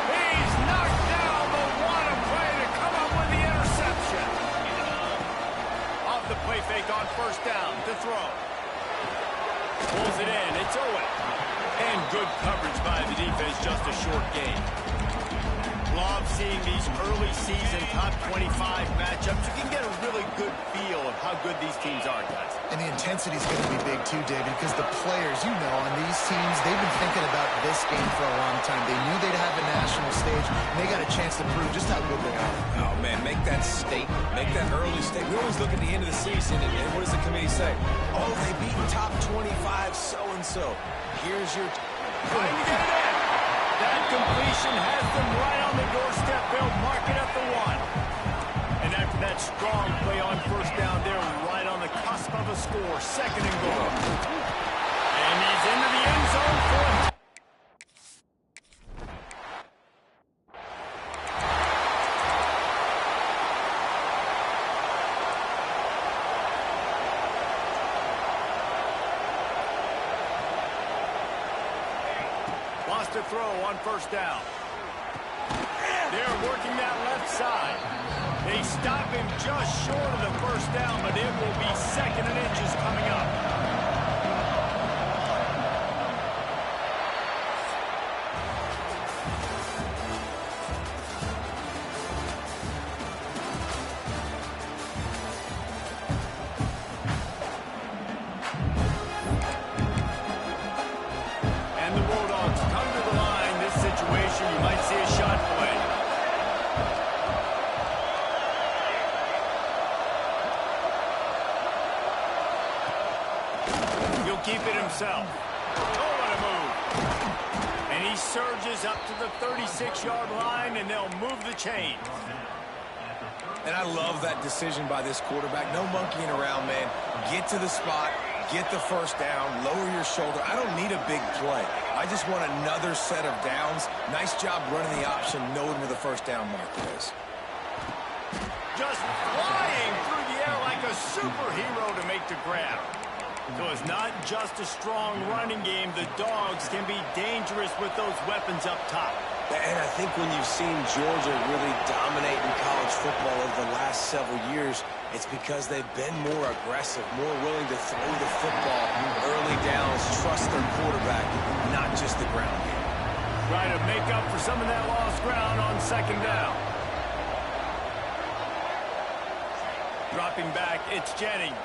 He's knocked down the one play to come up with the interception. Off the play fake on first down to throw. Pulls it in. It's Owen. And good coverage by the defense. Just a short game. Love seeing these early season top 25 matchups. You can get a really good feel of how good these teams are, guys. And the intensity is going to be big too, David, because the players, you know, on these teams, they've been thinking about this game for a long time. They knew they'd have a national stage, and they got a chance to prove just how good they are. Oh, man, make that statement. Make that early statement. We always look at the end of the season, and what does the committee say? Oh, they beat top 25 so-and-so. Here's your... Trying to get it in. That completion has them right on the doorstep. They'll mark it at the 1. And after that strong play on first down, they're right on the cusp of a score. 2nd and goal. And he's into the end zone for it. Lost a throw on first down. They're working that left side. They stop him just short of the first down, but it will be 2nd and inches coming up. And the Bulldogs come to the line. This situation, you might see a shot play. He'll keep it himself. Oh, what a move. And he surges up to the 36-yard line, and they'll move the chain. And I love that decision by this quarterback. No monkeying around, man. Get to the spot, get the first down, lower your shoulder. I don't need a big play. I just want another set of downs. Nice job running the option, knowing where the first down marker is. Just flying through the air like a superhero to make the grab. So it's not just a strong running game. The Dogs can be dangerous with those weapons up top. And I think when you've seen Georgia really dominate in college football over the last several years, it's because they've been more aggressive, more willing to throw the football early downs, trust their quarterback, not just the ground game. Trying to make up for some of that lost ground on second down. Dropping back, it's Jennings.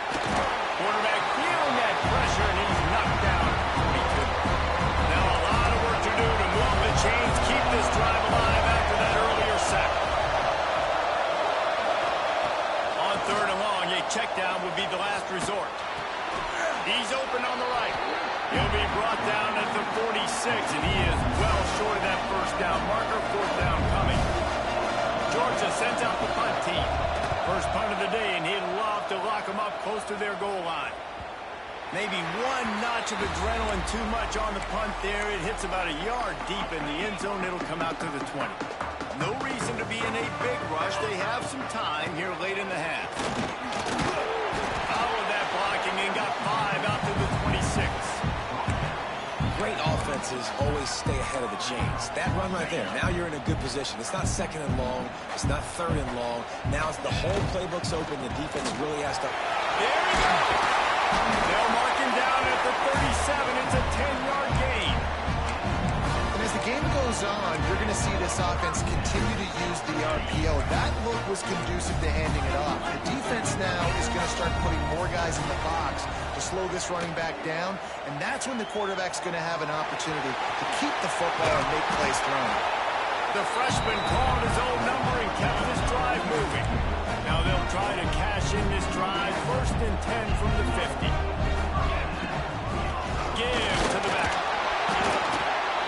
Quarterback feeling that pressure, and he's knocked down. Now a lot of work to do to move the chains, keep this drive alive after that earlier sack. On third and long, a check down would be the last resort. He's open on the right. He'll be brought down at the 46, and he is well short of that first down marker. Fourth down coming. Georgia sends out the punt team. First punt of the day, and he'd love to lock them up close to their goal line. Maybe one notch of adrenaline too much on the punt there. It hits about a yard deep in the end zone. It'll come out to the 20. No reason to be in a big rush. They have some time here late in the half. Followed that blocking and got 5 out to the 26. Great offenses always stay ahead of the chains. That run right there, now you're in a good position. It's not second and long. It's not third and long. Now it's the whole playbook's open. The defense really has to... There we go! They'll mark him down at the 37. It's a 10-yard gain. And as the game goes on, you're going to see this offense continue to use the RPO. That look was conducive to handing it off. The defense now is going to start putting more guys in the box to slow this running back down, and that's when the quarterback's going to have an opportunity to keep the football and make plays throwing. The freshman called his own number and kept this drive moving. Now they'll try to cash in this drive. First and 10 from the 50. Give to the back.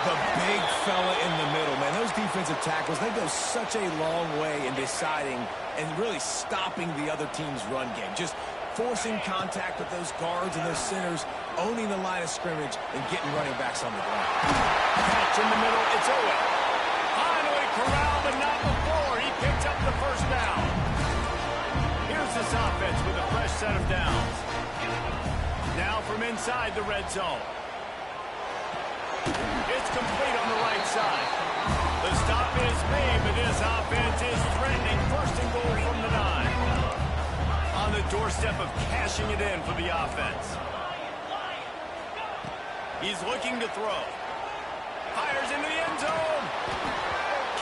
The big fella in the middle, man. Those defensive tackles, they go such a long way in deciding and really stopping the other team's run game. Just forcing contact with those guards and those centers, owning the line of scrimmage, and getting running backs on the ground. Catch in the middle, it's Owen. Finally corralled, but not before. He picks up the first down. Here's this offense with a fresh set of downs. Now from inside the red zone. It's complete on the right side. The stop is made, but this offense is threatening. First and goal from the 9. On the doorstep of cashing it in for the offense. He's looking to throw. Fires into the end zone.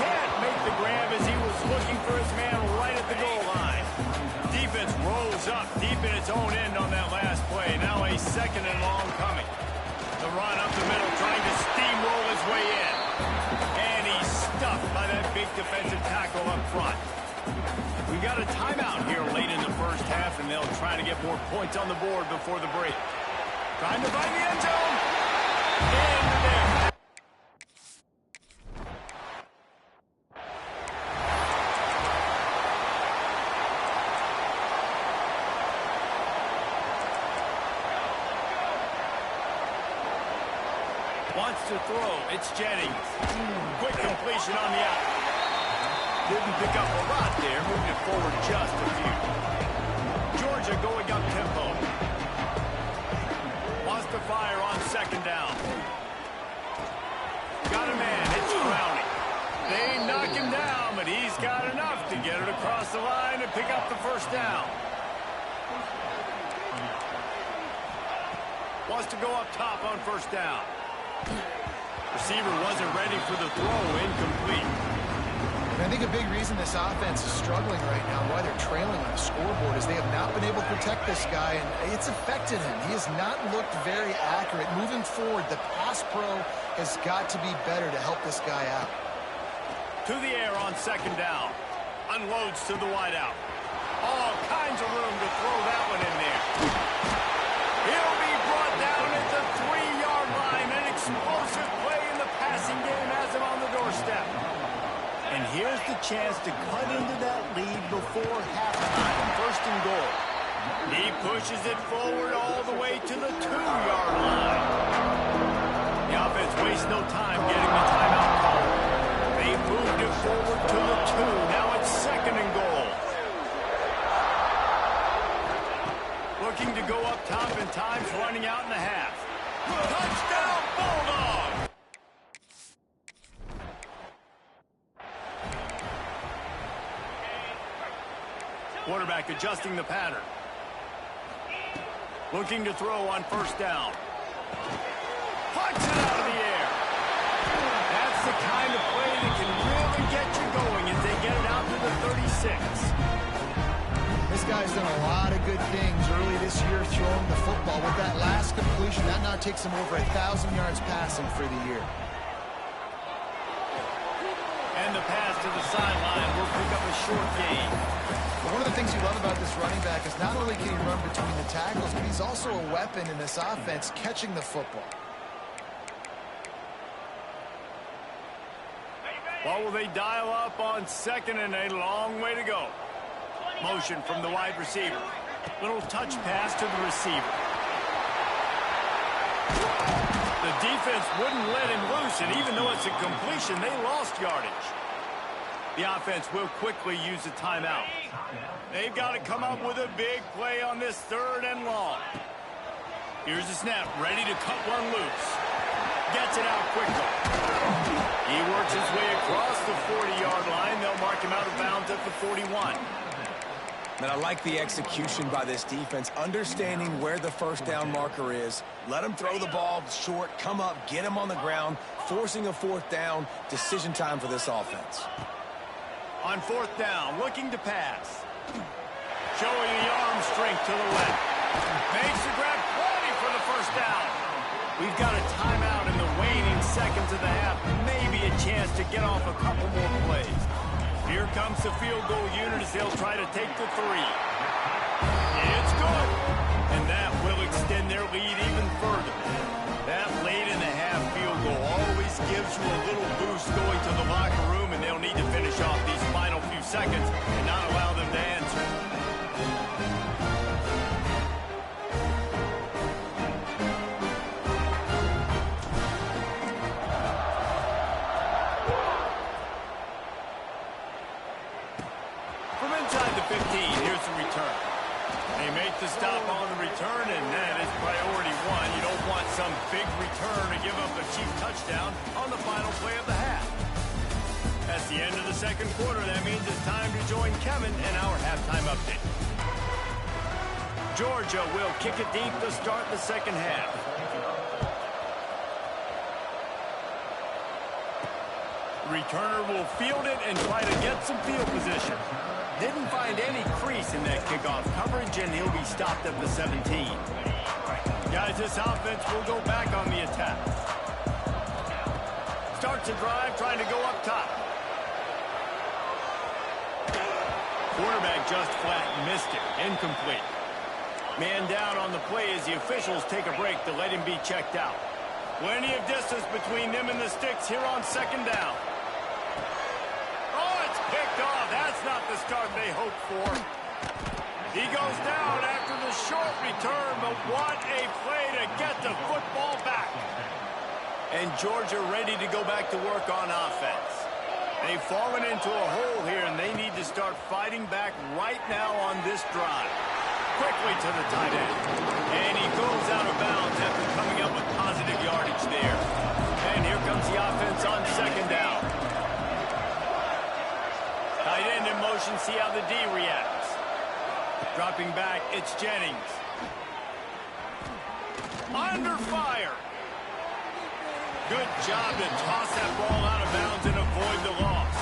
Can't make the grab as he was looking for his man right at the goal line. Defense rolls up deep in its own end on that last play. Now a second and long coming. The run up the middle, trying to steamroll his way in. And he's stuffed by that big defensive tackle up front. We got a timeout here late in the first half, and they'll try to get more points on the board before the break. Trying to find the end zone. Into there. Wants to throw. It's Jennings. Quick completion on the out. Didn't pick up a lot there. Moving it forward just a few. Georgia going up tempo. Wants to fire on second down. Got a man. It's Browning. They knock him down, but he's got enough to get it across the line and pick up the first down. Wants to go up top on first down. Receiver wasn't ready for the throw. Incomplete. And I think a big reason this offense is struggling right now, why they're trailing on the scoreboard, is they have not been able to protect this guy, and it's affected him. He has not looked very accurate. Moving forward, the pass pro has got to be better to help this guy out. To the air on second down. Unloads to the wideout. All kinds of room to throw that one in there. He'll be brought down at the 3-yard line. An explosive play in the passing game has him on the doorstep. And here's the chance to cut into that lead before halftime. First and goal. He pushes it forward all the way to the 2-yard line. The offense wastes no time getting the timeout call. They moved it forward to the 2. Now it's second and goal. looking to go up top, and time's running out in the half. Touchdown, Bulldog! Quarterback adjusting the pattern. Looking to throw on first down. Punch it out of the air. That's the kind of play that can really get you going as they get it out to the 36. This guy's done a lot of good things early this year throwing the football. With that last completion, that now takes him over 1,000 yards passing for the year. And the pass to the sideline will pick up a short gain. One of the things you love about this running back is not only can he run between the tackles, but he's also a weapon in this offense catching the football. What will they dial up on second and a long way to go? Motion from the wide receiver. Little touch pass to the receiver. The defense wouldn't let him loose, and even though it's a completion, they lost yardage. The offense will quickly use a timeout. They've got to come up with a big play on this third and long. Here's the snap, ready to cut one loose. Gets it out quickly. He works his way across the 40-yard line. They'll mark him out of bounds at the 41. And I like the execution by this defense, understanding where the first down marker is. Let him throw the ball short, come up, get him on the ground, forcing a fourth down. Decision time for this offense. On fourth down, looking to pass. Showing the arm strength to the left. Makes the grab, plenty for the first down. We've got a timeout in the waning seconds of the half. Maybe a chance to get off a couple more plays. Here comes the field goal unit as they'll try to take the three. It's good. And that will extend their lead even further. That late in the half field goal always gives you a little boost going to the locker room, and they'll need to finish off these final few seconds and not allow them to answer. From inside the 15, here's the return. They make the stop on the return, and that is priority one. You don't want some big return to give up a cheap touchdown on the final play of the half. That's the end of the second quarter. That means it's time to join Kevin and our halftime update. Georgia will kick it deep to start the second half. Returner will field it and try to get some field position. Didn't find any crease in that kickoff coverage, and he'll be stopped at the 17. Guys, this offense will go back on the attack. Starts a drive trying to go up top. Quarterback just flat missed it. Incomplete. Man down on the play as the officials take a break to let him be checked out. Plenty of distance between them and the sticks here on second down. Oh, it's picked off. That's not the start they hoped for. He goes down after the short return, but what a play to get the football back. And Georgia ready to go back to work on offense. They've fallen into a hole here, and they need to start fighting back right now on this drive. Quickly to the tight end. And he goes out of bounds after coming up with positive yardage there. And here comes the offense on second down. Tight end in motion, see how the D reacts. Dropping back, it's Jennings. Under fire. Good job to toss that ball out of bounds and avoid the loss.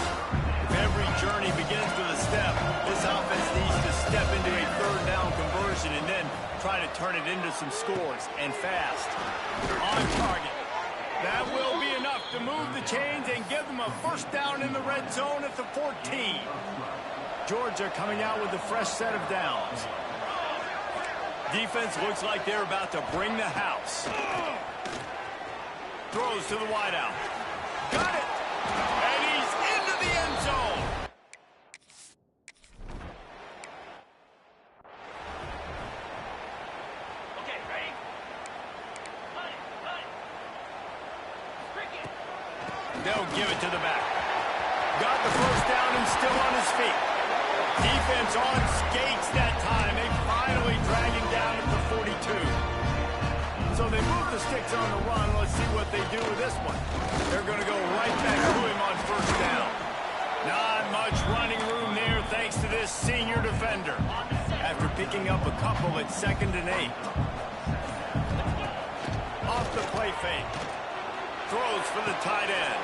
If every journey begins with a step, this offense needs to step into a third down conversion and then try to turn it into some scores, and fast. On target. That will be enough to move the chains and give them a first down in the red zone at the 14. Georgia coming out with a fresh set of downs. Defense looks like they're about to bring the house. Throws to the wideout. Got it! And he's into the end zone! Okay, ready? They'll give it to the back. Got the first down and still on his feet. Defense on skates that time. They finally drag him down to sticks on the run. Let's see what they do with this one. They're going to go right back to him on first down. Not much running room there thanks to this senior defender. After picking up a couple at 2nd and 8. Off the play fake. Throws for the tight end.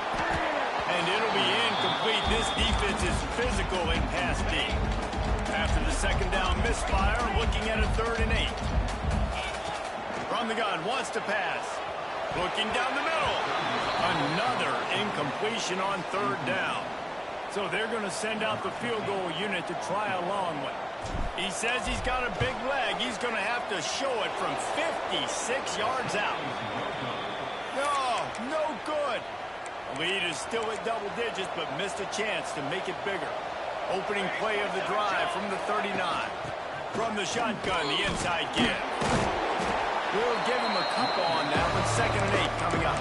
And it'll be incomplete. This defense is physical in pass D. After the 2nd down misfire, looking at a 3rd and 8. From the gun, wants to pass. Looking down the middle. Another incompletion on 3rd down. So they're going to send out the field goal unit to try a long one. He says he's got a big leg. He's going to have to show it from 56 yards out. No good. Lead is still at double digits, but missed a chance to make it bigger. Opening play of the drive from the 39. From the shotgun, the inside give. We'll give him a couple on that one. 2nd and 8 coming up.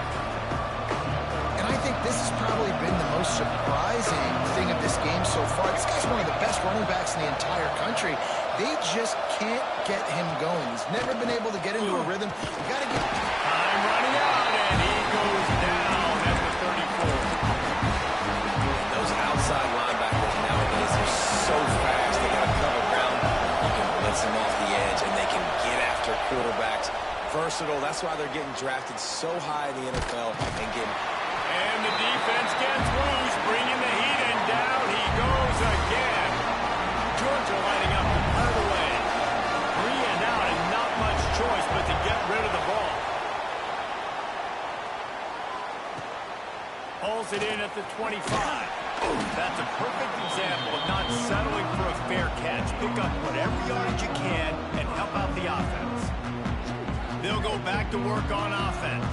And I think this has probably been the most surprising thing of this game so far. This guy's one of the best running backs in the entire country. They just can't get him going. He's never been able to get into a rhythm. You got to get... Time running out, and he goes down at the 34. Those outside linebackers nowadays are so fast. They got to cover ground. You can blitz them off the edge, and they can get after quarterbacks. Versatile. That's why they're getting drafted so high in the NFL and getting... And the defense gets loose, bringing the heat, and down he goes again. Georgia lining up to cut away. 3 and out, and not much choice but to get rid of the ball. Pulls it in at the 25. That's a perfect example of not settling for a fair catch. Pick up whatever yardage you can and help out the offense. They'll go back to work on offense.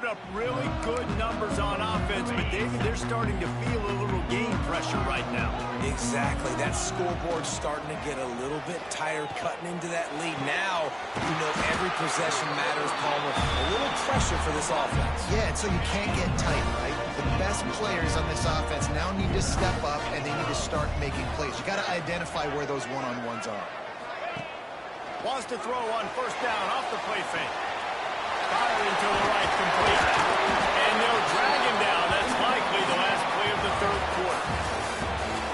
Up really good numbers on offense, but David, they're starting to feel a little game pressure right now. Exactly. That scoreboard's starting to get a little bit tighter, cutting into that lead. Now, you know every possession matters, Palmer. A little pressure for this offense. Yeah, and so you can't get tight, right? The best players on this offense now need to step up, and they need to start making plays. You got to identify where those one-on-ones are. Wants to throw on first down off the play fake. Firing to the right, complete. And they'll drag him down. That's likely the last play of the 3rd quarter.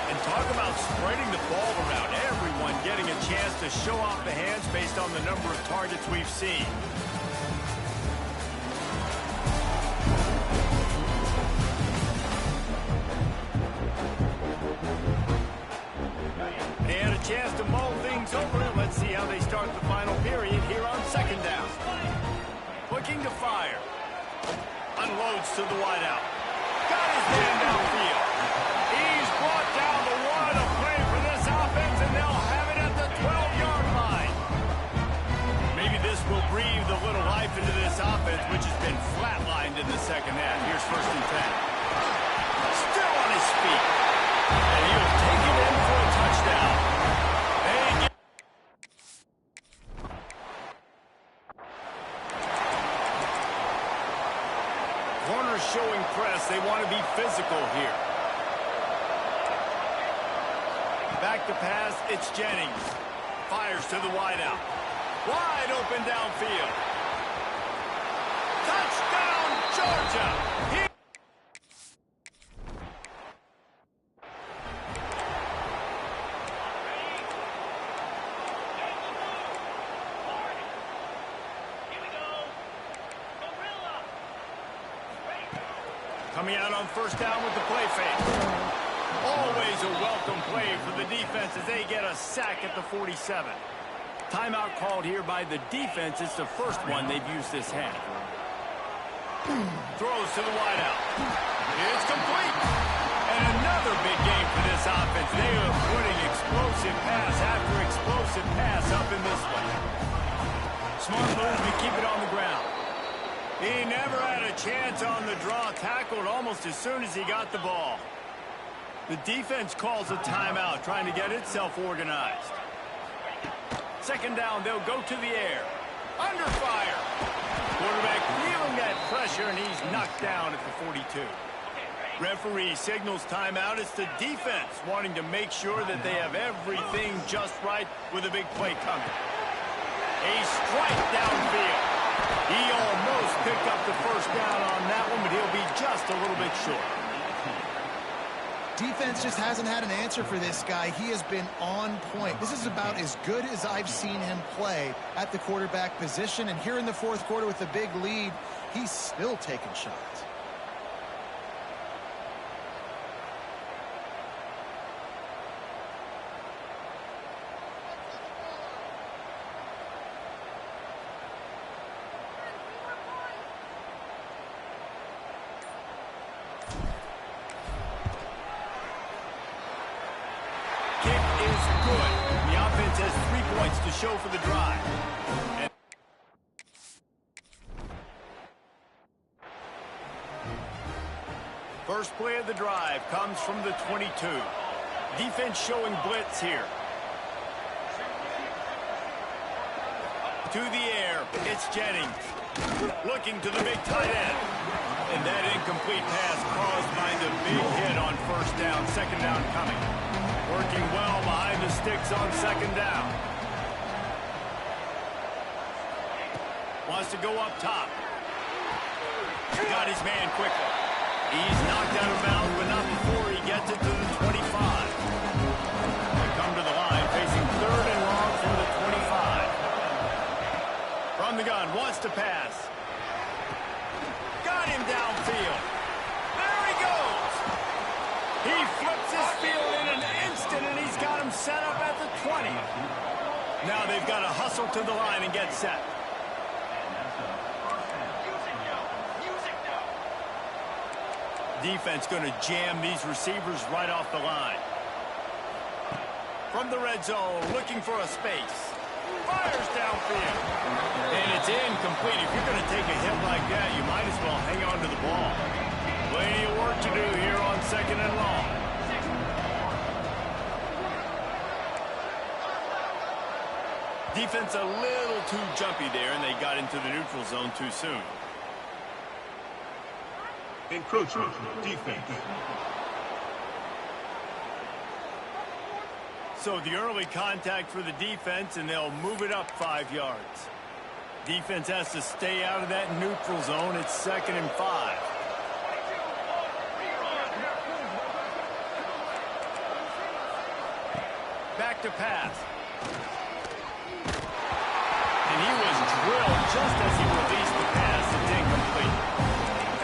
And talk about spreading the ball around. Everyone getting a chance to show off the hands based on the number of targets we've seen. They had a chance to mull things over. Let's see how they start the final period here on 2nd down. Looking to fire. Unloads to the wideout. Got his man downfield. He's brought down the one. A play for this offense, and they'll have it at the 12-yard line. Maybe this will breathe a little life into this offense, which has been flatlined in the 2nd half. Here's 1st and 10. Still on his feet. And he'll take it in for a touchdown. Corners showing press. They want to be physical here. Back to pass. It's Jennings. Fires to the wideout. Wide open downfield. Touchdown, Georgia. Coming out on first down with the play fake. Always a welcome play for the defense as they get a sack at the 47. Timeout called here by the defense. It's the first one they've used this half. Throws to the wideout. It's complete. And another big game for this offense. They are putting explosive pass after explosive pass up in this one. Smart move to keep it on the ground. He never had a chance on the draw. Tackled almost as soon as he got the ball. The defense calls a timeout, trying to get itself organized. Second down, they'll go to the air. Under fire. Quarterback feeling that pressure, and he's knocked down at the 42. Referee signals timeout. It's the defense wanting to make sure that they have everything just right with a big play coming. A strike downfield. He almost picked up the first down on that one, but he'll be just a little bit short. Defense just hasn't had an answer for this guy. He has been on point. This is about as good as I've seen him play at the quarterback position. And here in the fourth quarter with a big lead, he's still taking shots. To show for the drive. And first play of the drive comes from the 22. Defense showing blitz here. To the air, it's Jennings. Looking to the big tight end. And that incomplete pass caused by the big hit on first down. Second down coming. Working well behind the sticks on second down. Wants to go up top. Got his man quickly. He's knocked out of bounds, but not before he gets it to the 25. They come to the line, facing third and long from the 25. From the gun, wants to pass. Got him downfield. There he goes. He flips his field in an instant, and he's got him set up at the 20. Now they've got to hustle to the line and get set. Defense going to jam these receivers right off the line. From the red zone, looking for a space. Fires downfield. And it's incomplete. If you're going to take a hit like that, you might as well hang on to the ball. Plenty of work to do here on second and long. Defense a little too jumpy there, and they got into the neutral zone too soon. Encroachment, defense. So the early contact for the defense, and they'll move it up 5 yards. Defense has to stay out of that neutral zone. It's 2nd and 5. Back to pass. And he was drilled just as he released the pass. It's incomplete.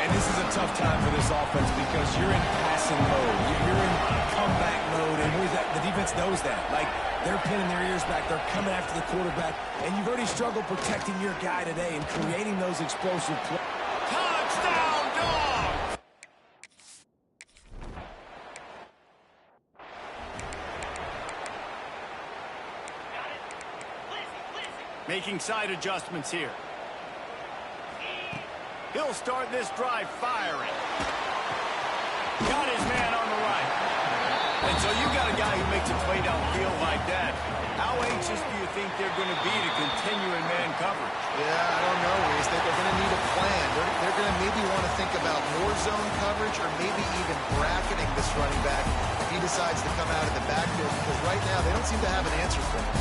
And this is a tough time for this offense because you're in passing mode. You're in comeback mode, and the defense knows that. Like, they're pinning their ears back. They're coming after the quarterback, and you've already struggled protecting your guy today and creating those explosive plays. Touchdown, Dogs! Making side adjustments here. He'll start this drive firing. Got his man on the right. And so you got a guy who makes a play downfield like that. How anxious do you think they're going to be to continue in man coverage? Yeah, I don't know, Reese. They're going to need a plan. They're going to maybe want to think about more zone coverage or maybe even bracketing this running back if he decides to come out of the backfield, because right now they don't seem to have an answer for him.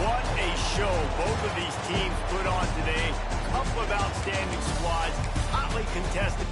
What a show both of these teams put on today. Couple of outstanding squads, hotly contested.